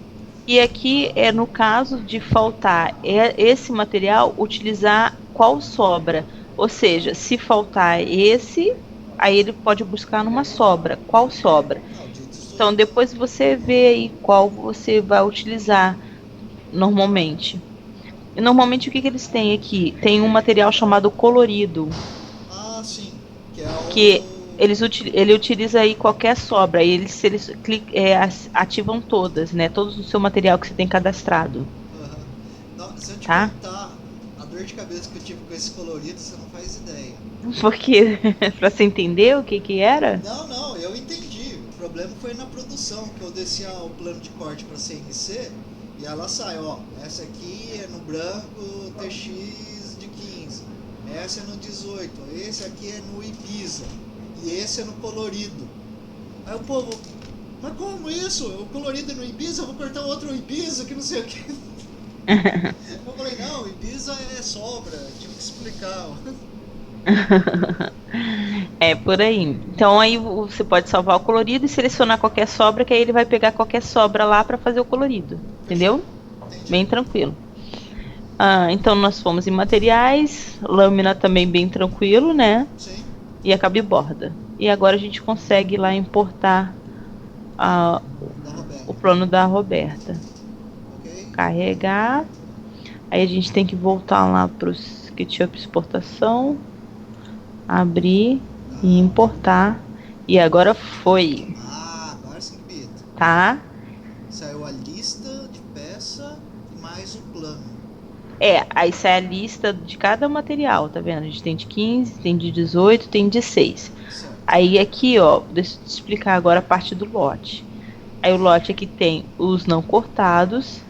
E aqui é no caso de faltar esse material, utilizar qual sobra. Ou seja, se faltar esse, aí ele pode buscar numa sobra. Qual sobra? Ah, o de Então 18. depois você vê aí qual você vai utilizar normalmente. E normalmente o que eles têm aqui? Tem um material chamado colorido, Ah, sim. Que é que o. ele utiliza aí qualquer sobra, e eles ativam todas, né? Todo o seu material que você tem cadastrado, Aham. Não, se eu te tá? contar a dor de cabeça que eu tive com esse colorido, você não faz ideia. Porque para você entender o que era? Não, não, eu entendi. O problema foi na produção, que eu descia o plano de corte para CNC e ela sai, ó, essa aqui é no branco TX de 15, essa é no 18, esse aqui é no Ibiza e esse é no colorido. Aí o povo, mas como isso? O colorido é no Ibiza, eu vou cortar outro Ibiza que não sei o que. Eu falei, não, Ibiza é sobra, tive que explicar. É por aí. Então aí você pode salvar o colorido e selecionar qualquer sobra, que aí ele vai pegar qualquer sobra lá para fazer o colorido, Fechou. entendeu? Entendi. Bem tranquilo. Então nós fomos em materiais, lâmina também bem tranquilo, né? Sim. E a cabe borda. E agora a gente consegue lá importar ah, Da o Roberta. plano da Roberta. Ok? Carregar. Aí a gente tem que voltar lá para o SketchUp exportação, abrir e Tá. importar. E agora foi, Ah, agora sim, Bito. tá? Saiu a lista de peça e mais o plano. Aí sai a lista de cada material, tá vendo? A gente tem de 15, tem de 18, tem de 6. Certo. Aí aqui, ó, deixa eu te explicar agora a parte do lote. Aí o lote aqui tem os não cortados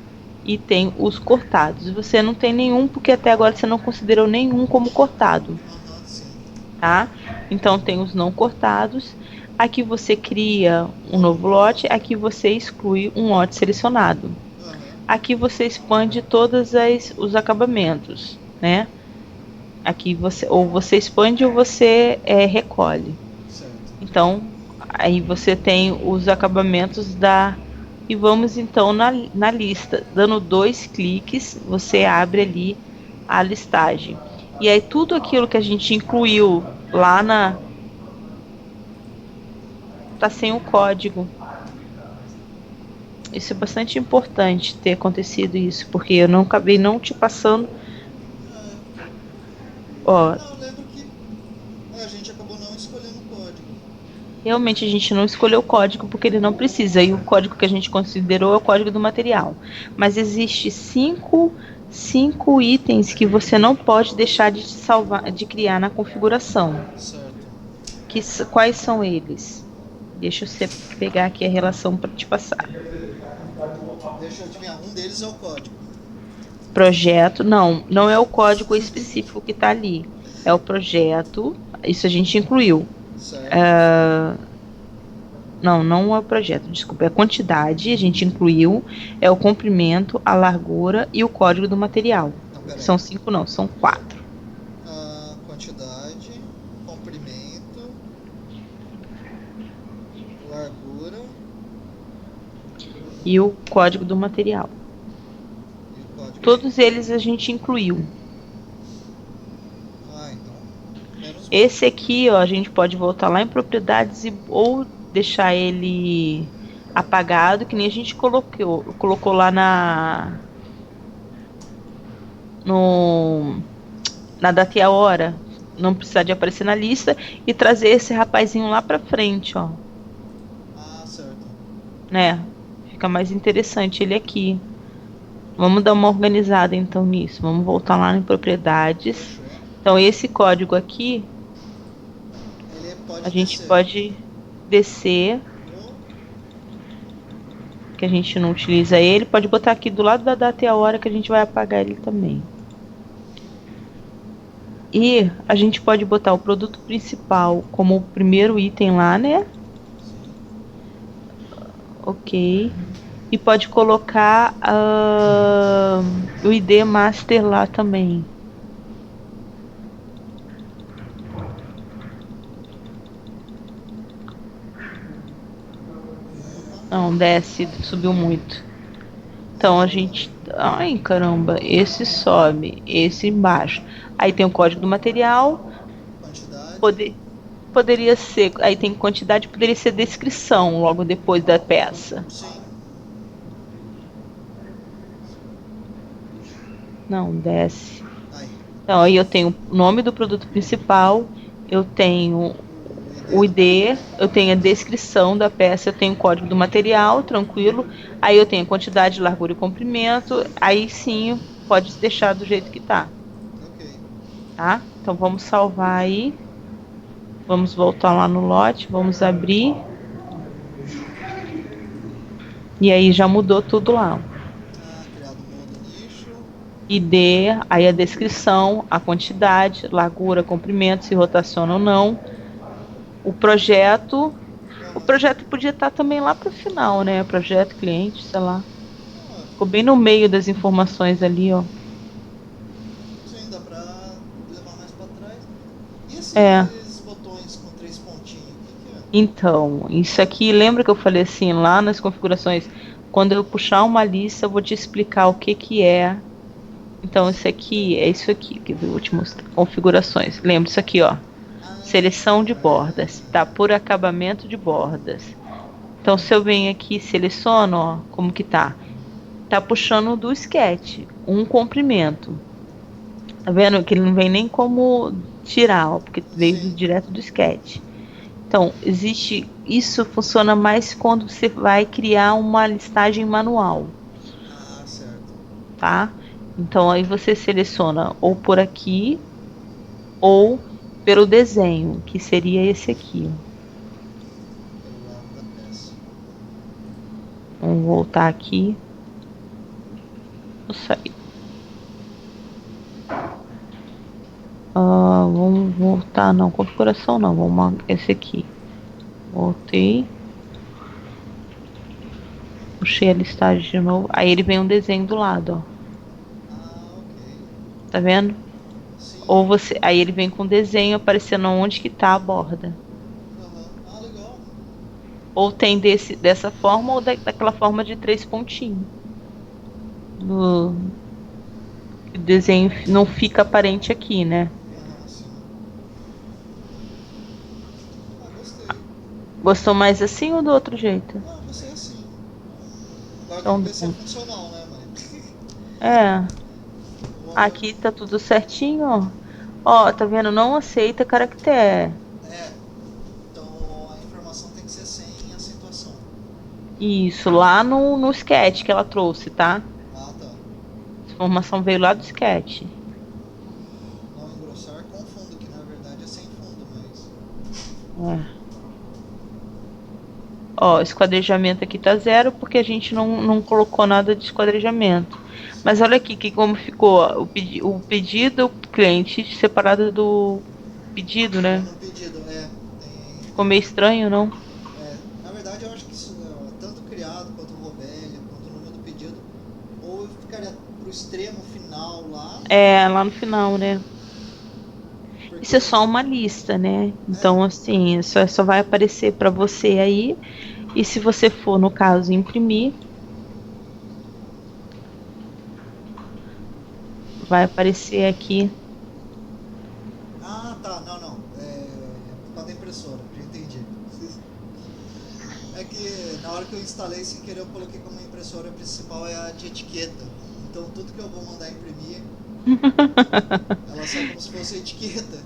e tem os cortados. Você não tem nenhum, porque até agora você não considerou nenhum como cortado, Aham, sim. tá? Então tem os não cortados. Aqui você cria um novo lote, aqui você exclui um lote selecionado. Aham. Aqui você expande todos os acabamentos, né? Aqui você expande ou você recolhe. Certo. Então, aí você tem os acabamentos da. E vamos então na lista. Dando 2 cliques, você abre ali a listagem. E aí tudo aquilo que a gente incluiu lá na. Tá sem o código. Isso é bastante importante ter acontecido isso, porque eu não acabei não te passando. Ah, Ó, não, eu lembro que a gente acabou não escolhendo o código. realmente a gente não escolheu o código porque ele não precisa. E o código que a gente considerou é o código do material. Mas existe cinco itens que você não pode deixar de salvar, de criar na configuração. Certo. Quais são eles? Deixa eu pegar aqui a relação para te passar. Deixa eu adivinhar, um deles é o código. Projeto, não, não é o código específico que está ali. É o projeto. Isso a gente incluiu. Certo. Não, não é o projeto, desculpa, é a quantidade, a gente incluiu, é o comprimento, a largura e o código do material. Não, pera aí. São 5 não, são 4. A quantidade, comprimento, largura E o código do material. e o código. Todos eles a gente incluiu. Ah, então. Menos mal. Esse aqui, ó, a gente pode voltar lá em propriedades ou deixar ele apagado, que nem a gente colocou lá no, na data e a hora. Não precisar de aparecer na lista e trazer esse rapazinho lá pra frente, ó. Ah, certo. Né? Fica mais interessante ele aqui. Vamos dar uma organizada então nisso. Vamos voltar lá em propriedades. Fechou. Então esse código aqui, Ele a pode gente descer. pode descer, Ou- que a gente não utiliza ele, pode botar aqui do lado da data e a hora que a gente vai apagar ele também. E a gente pode botar o produto principal como o primeiro item lá, né? Sim. Ok. E pode colocar o ID Master lá também. Opa. Não, desce, subiu muito. Então a gente. Ai, caramba, esse sobe, esse embaixo. Aí tem o código do material. Quantidade. Poder, poderia ser. Aí tem quantidade, poderia ser descrição logo depois da peça. Sim. Não, desce. Aí. Então aí eu tenho o nome do produto principal, eu tenho O ID o da peça. ID, eu tenho a descrição da peça, eu tenho o código do material, tranquilo. Aí eu tenho a quantidade, largura e comprimento. Aí sim, pode deixar do jeito que tá, Ok. tá? Então vamos salvar aí. Vamos voltar lá no lote, vamos abrir. E aí já mudou tudo lá. Ah, criado um novo nicho. ID, aí a descrição, a quantidade, largura, comprimento, se rotaciona ou não. O projeto. O Aham. projeto podia estar também lá para o final, né? Projeto, cliente, sei lá. Ah, Ficou bem no meio das informações ali, ó. sim, dá pra levar mais pra trás. E É. esses botões com três pontinhos, o que que é? Então, isso aqui, lembra que eu falei assim, lá nas configurações, quando eu puxar uma lista, eu vou te explicar o que que é. Então, isso aqui é isso aqui que eu vou te mostrar. Configurações. Lembra isso aqui, ó. Seleção de bordas, tá? Por acabamento de bordas. Então, se eu venho aqui e seleciono, ó, como que tá? Tá puxando do sketch, um comprimento. Tá vendo que ele não vem nem como tirar, ó, porque veio Sim. direto do sketch. Então, existe. Isso funciona mais quando você vai criar uma listagem manual, Ah, certo. tá? Então, aí você seleciona ou por aqui ou pelo desenho, que seria esse aqui. Pelo lado da peça. Vamos voltar aqui. Vou sair. vamos voltar, não, configuração não, vamos esse aqui. Voltei. Puxei a listagem de novo. Aí ele vem um desenho do lado, ó. Ah, ok. Tá vendo? Sim. Ou você, aí ele vem com desenho aparecendo onde que tá a borda. Aham. Ah, legal. Ou tem dessa forma ou daquela forma de 3 pontinhos. No o desenho não fica aparente aqui, né? Aham, sim. Ah, gostei. Gostou mais assim ou do outro jeito? Ah, gostei assim. Agora tem Então, que ver se é funcional, né, mas. é, Vamos. aqui tá tudo certinho, ó. Ó, tá vendo? Não aceita caractere. É, então a informação tem que ser sem acentuação. Isso, lá no sketch que ela trouxe, tá? Ah, tá. Essa informação veio lá do sketch. Não engrossar com fundo, que na verdade é sem fundo, mas. É. Ó, esquadrejamento aqui tá zero porque a gente não colocou nada de esquadrejamento. Mas olha aqui que como ficou ó, o pedido, o cliente separado do pedido, né? No pedido, Ficou meio estranho, não? na verdade eu acho que isso, tanto criado quanto o Robélia, quanto o número do pedido, ou ficaria pro extremo final lá, É, lá no final, né? Isso é porque. só uma lista, né? É, Então, assim, só vai aparecer para você aí. E se você for, no caso, imprimir, vai aparecer aqui. ah, tá, não, não. Por causa da impressora, já entendi. É que na hora que eu instalei sem querer eu coloquei como impressora principal é a de etiqueta. Então tudo que eu vou mandar imprimir, ela sai como se fosse a etiqueta.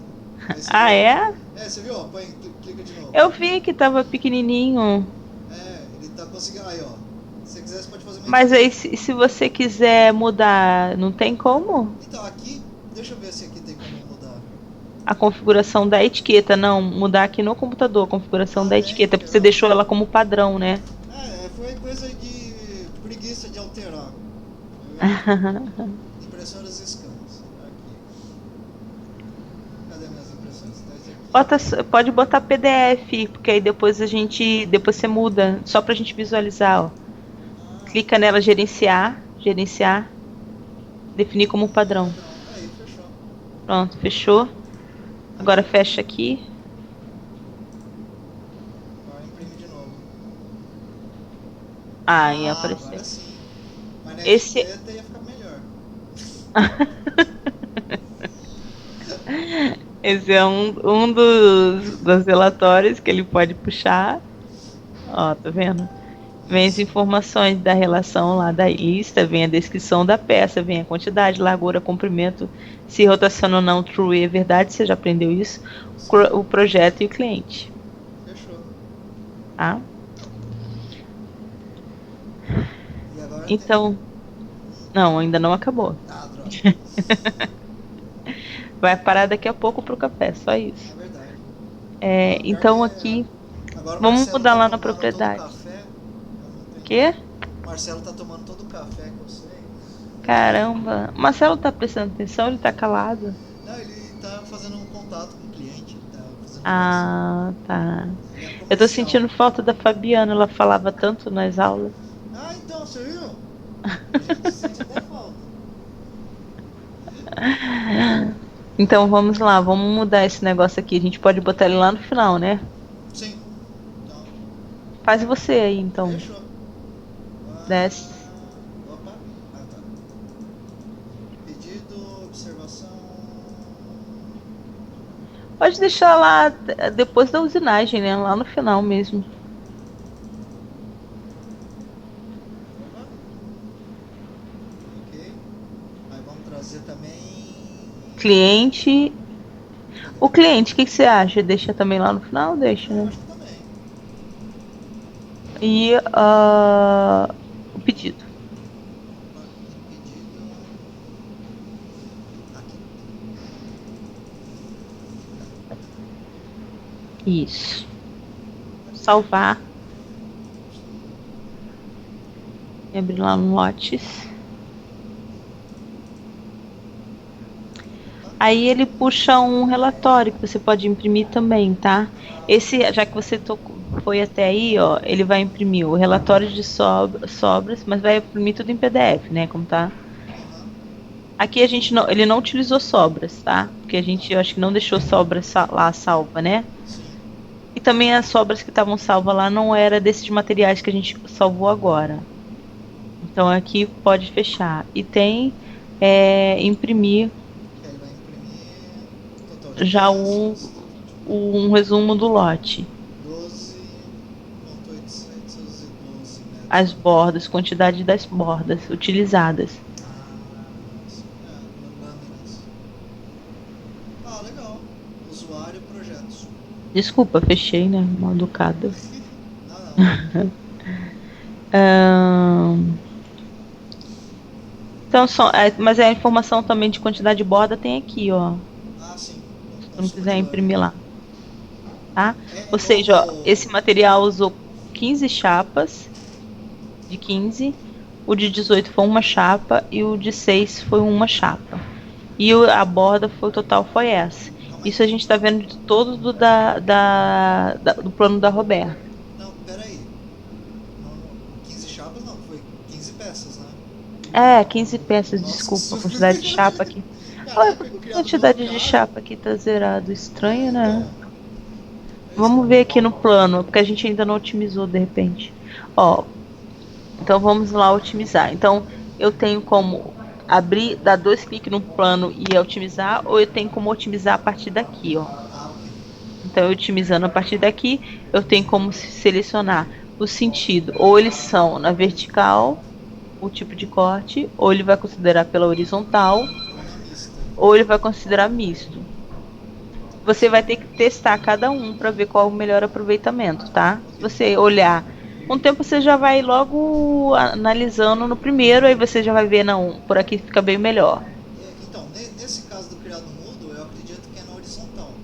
Aí você Ah, viu? é? Você viu? Ó, põe, clica de novo. Eu vi que tava pequenininho. Ele tá conseguindo. Aí, ó. Se você quiser, você pode fazer uma Mas aí, etiqueta. se você quiser mudar, não tem como? Então, aqui, deixa eu ver se aqui tem como mudar. A configuração da etiqueta, não, mudar aqui no computador, a configuração Ah, da tem? etiqueta, Quer porque você ver, ó? deixou ela como padrão, né? Foi coisa de preguiça de alterar. Impressoras scans. Aqui. Cadê minhas impressões? Tá esse Bota, aqui. pode botar PDF, porque aí depois você muda, só pra gente visualizar, ó. Ah, Clica nela gerenciar, definir como padrão. padrão. Aí, fechou. Pronto, fechou. Agora Aqui. fecha aqui. Agora imprime de novo. Aí Ah, apareceu. agora sim. Mas na Esse, etiqueta ia ficar melhor. esse é um dos relatórios que ele pode puxar. Ó, tá vendo? Vem as Isso. informações da relação lá da lista, vem a descrição da peça, vem a quantidade, largura, comprimento, se rotaciona ou não, true é verdade, você já aprendeu isso, Sim. o projeto e o cliente, Fechou. tá? E agora tem. Então, não, ainda não acabou. Ah, droga. Vai parar daqui a pouco pro café, só É isso. verdade. É, Ah, pior que então aqui, agora o vamos Marcelo mudar tá lá na tomando todo o propriedade. café. Eu não tô Quê? entendendo. O Marcelo tá tomando todo o café que eu sei. Caramba, o Marcelo tá prestando atenção, ele tá calado. Não, ele tá fazendo um contato com o cliente, ele tá fazendo ligação. Ah, tá. Ele é Eu tô comercial. sentindo falta da Fabiana, ela falava tanto nas aulas. Ah, então, você viu? A gente sente até falta. Então vamos lá, vamos mudar esse negócio aqui. A gente pode botar ele lá no final, né? Sim. Então, Faz você aí, então. fechou. Desce. Opa. Ah, tá. Pedido, observação. Pode deixar lá depois da usinagem, né? Lá no final mesmo. Opa. Ok. Aí vamos trazer também. Cliente. O cliente, o que você acha? Deixa também lá no final? Deixa, Eu né? acho que também. E o pedido. Pedido. Aqui. Isso. Salvar. E abrir lá no Lotes. Aí ele puxa um relatório que você pode imprimir também, tá? Esse, já que você foi até aí, ó, ele vai imprimir o relatório de sobras, mas vai imprimir tudo em PDF, né? Como tá? Aham. Aqui a gente não, ele não utilizou sobras, tá? Porque a gente, eu acho que não deixou sobras lá salva, né? Sim. E também as sobras que estavam salvas lá não era desses materiais que a gente salvou agora. Então aqui pode fechar. E tem imprimir Que aí ele vai imprimir total de já peças, um resumo do lote. 12.812 metros As quadrados. bordas, quantidade das bordas utilizadas. Ah, sim. Lâminas. Ah, legal. Usuário e projetos. Desculpa, fechei, né? Mal educada. Não, não. Ahn, Então, mas a informação também de quantidade de borda tem aqui, ó. Ah, sim. Se tu No não quiser subeditor. imprimir lá, tá? É Ou igual seja, ó, esse do. material usou 15 chapas de 15, o de 18 foi uma chapa e o de 6 foi uma chapa. E a borda foi, o total foi essa. Calma aí. Isso a gente está vendo de todos do plano da Roberta. Não, pera aí. Não, 15 chapas não, foi 15 peças, né? 15 peças, Nossa, desculpa, a isso. quantidade de chapa aqui. Olha, Caraca, por que a criado novo, quantidade de cara. chapa aqui tá zerado? Estranho, né? Então. É isso Vamos que. ver aqui no plano, porque a gente ainda não otimizou de repente. Ó, então vamos lá otimizar. Então eu tenho como abrir, dar dois cliques no plano e otimizar, ou eu tenho como otimizar a partir daqui, ó. Ah, ok. Então, eu otimizando a partir daqui, eu tenho como selecionar o sentido. Ou eles são na vertical, o tipo de corte, ou ele vai considerar pela horizontal, Ou na mista. ou ele vai considerar misto. Você vai ter que testar cada um para ver qual é o melhor aproveitamento, tá? Se Ok. você olhar, com o tempo você já vai logo analisando no primeiro, aí você já vai ver, não, por aqui fica bem melhor. Então, nesse caso do criado mudo, eu acredito que é na horizontal.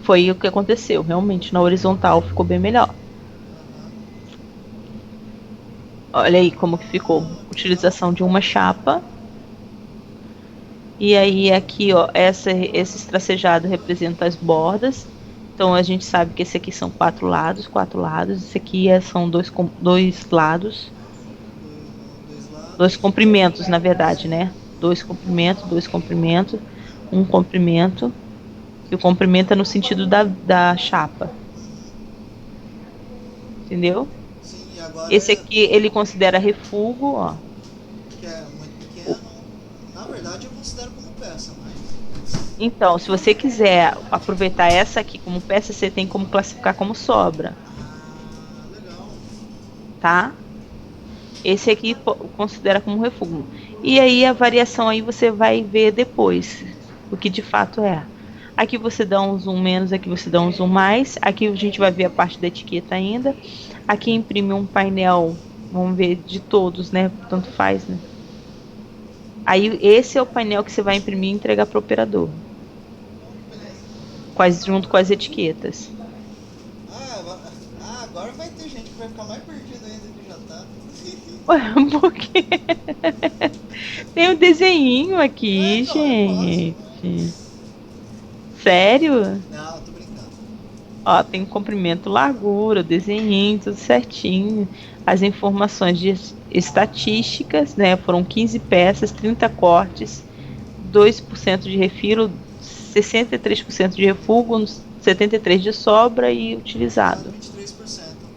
Foi o que aconteceu, realmente, na horizontal ficou bem melhor. Aham. Olha aí como que ficou. Ah, que legal. Utilização de uma chapa. E aí aqui, ó, esse tracejado representa as bordas. Então a gente sabe que esse aqui são quatro lados, quatro lados. Esse aqui são dois lados, Dois dois lados. comprimentos, na verdade, né? Dois comprimentos, um comprimento. E o comprimento é no sentido da chapa, Uhum. entendeu? Sim, e agora Esse aqui ele considera refúgio, ó. que é muito O- pequeno. Na verdade, eu considero como peça, mas. Então, se você quiser aproveitar essa aqui como peça, você tem como classificar como sobra, Ah, legal. tá? Esse aqui considera como refúgio. E aí a variação aí você vai ver depois, o que de fato é. Aqui você dá um zoom menos, aqui você dá um zoom mais. Aqui a gente vai ver a parte da etiqueta ainda. Aqui imprime um painel, vamos ver de todos, né? Tanto faz, né? Aí esse é o painel que você vai imprimir e entregar para o operador, junto com as etiquetas. Agora vai ter gente que vai ficar mais perdida ainda que já tá. Ué, por quê? Tem um desenhinho aqui, Então, é fácil. gente. Sério? Não, tô brincando. Ó, tem comprimento, largura, desenhinho, tudo certinho. As informações de estatísticas, né? Foram 15 peças, 30 cortes, 2% de refiro, 63% de refúgio, 73% de sobra e Ah, utilizado. 23%.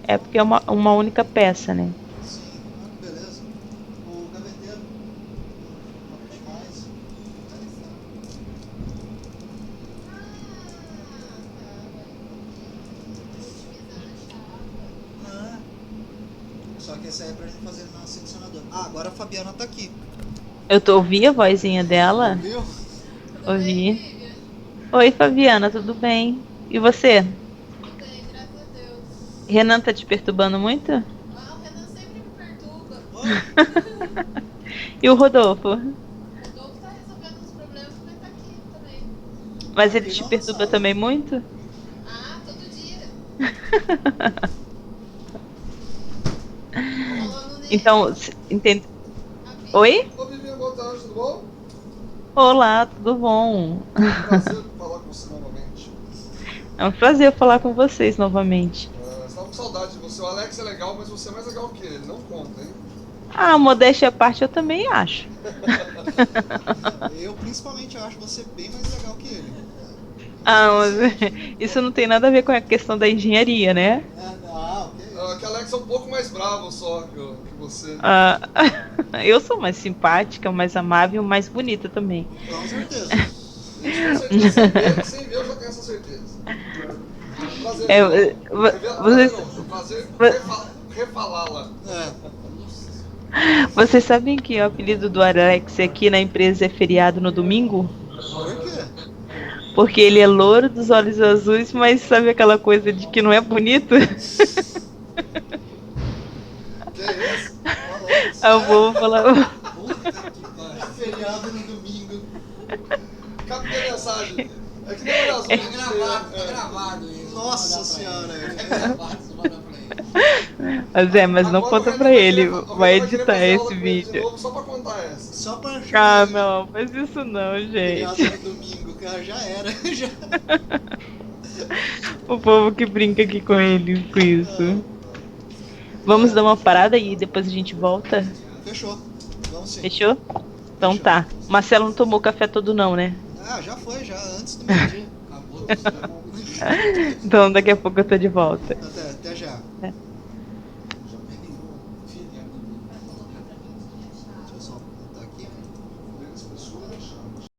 É porque é uma única peça, né? Sim, ah, que beleza. O gaveteiro, uma parte mais. Ah, só que esse aí é pra gente fazer na seccionadora. Ah, agora a Fabiana tá aqui. Ouvi a vozinha dela? Ouviu? Tudo bem, Ouvi. Vivian? Oi, Fabiana, tudo bem? E você? Tudo bem, graças a Deus. Renan tá te perturbando muito? Ah, o Renan sempre me perturba. Oi? E o Rodolfo? O Rodolfo tá resolvendo os problemas, mas tá aqui também. Mas Tá ele aqui te não na perturba sala. também muito? Ah, todo dia. Falando nele. Então, entende? A Vivian. Oi? Ô, Vivian, boa tarde, tudo bom? Olá, tudo bom? Prazer falar com você novamente. É um prazer falar com vocês novamente. Estava com saudade de você. O Alex é legal, mas você é mais legal que ele. Não conta, hein? Ah, modéstia à parte, eu também acho. Eu principalmente acho você bem mais legal que ele. Ah, mas isso não tem nada a ver com a questão da engenharia, né? Não, que isso. Que Alex é um pouco mais bravo só que você. Ah, eu sou mais simpática, mais amável, mais bonita também. Com certeza. Isso com certeza. Sem ver, eu já tenho essa certeza. Prazer, É, prazer vocês, não. Prazer vo- refalá-la. vocês sabem que o apelido do Alex aqui na empresa é feriado no domingo? Por quê? Porque ele é louro dos olhos azuis, mas sabe aquela coisa de que não é bonito? Que é isso? Eu vou falar. Puta que pariu. Feriado no domingo. Captei a mensagem. É que nem olho azul. Tá gravado isso. Nossa senhora. Tá gravado, você manda pra ele. Mas não Agora conta o Renan pra ele, o Renan vai querer editar fazer aula esse com ele de vídeo. novo só pra contar essa. Só pra Ah, chamar não, faz isso não, feriado gente. no domingo, cara, já era. Já. O povo que brinca aqui com ele com isso. Vamos dar uma parada e depois a gente volta? Fechou. Vamos sim. Fechou? Então Fechou. tá. Marcelo não tomou café todo não, né? Ah, já foi, já antes do meio-dia. Acabou tudo. Então daqui a pouco eu tô de volta. Até já. É.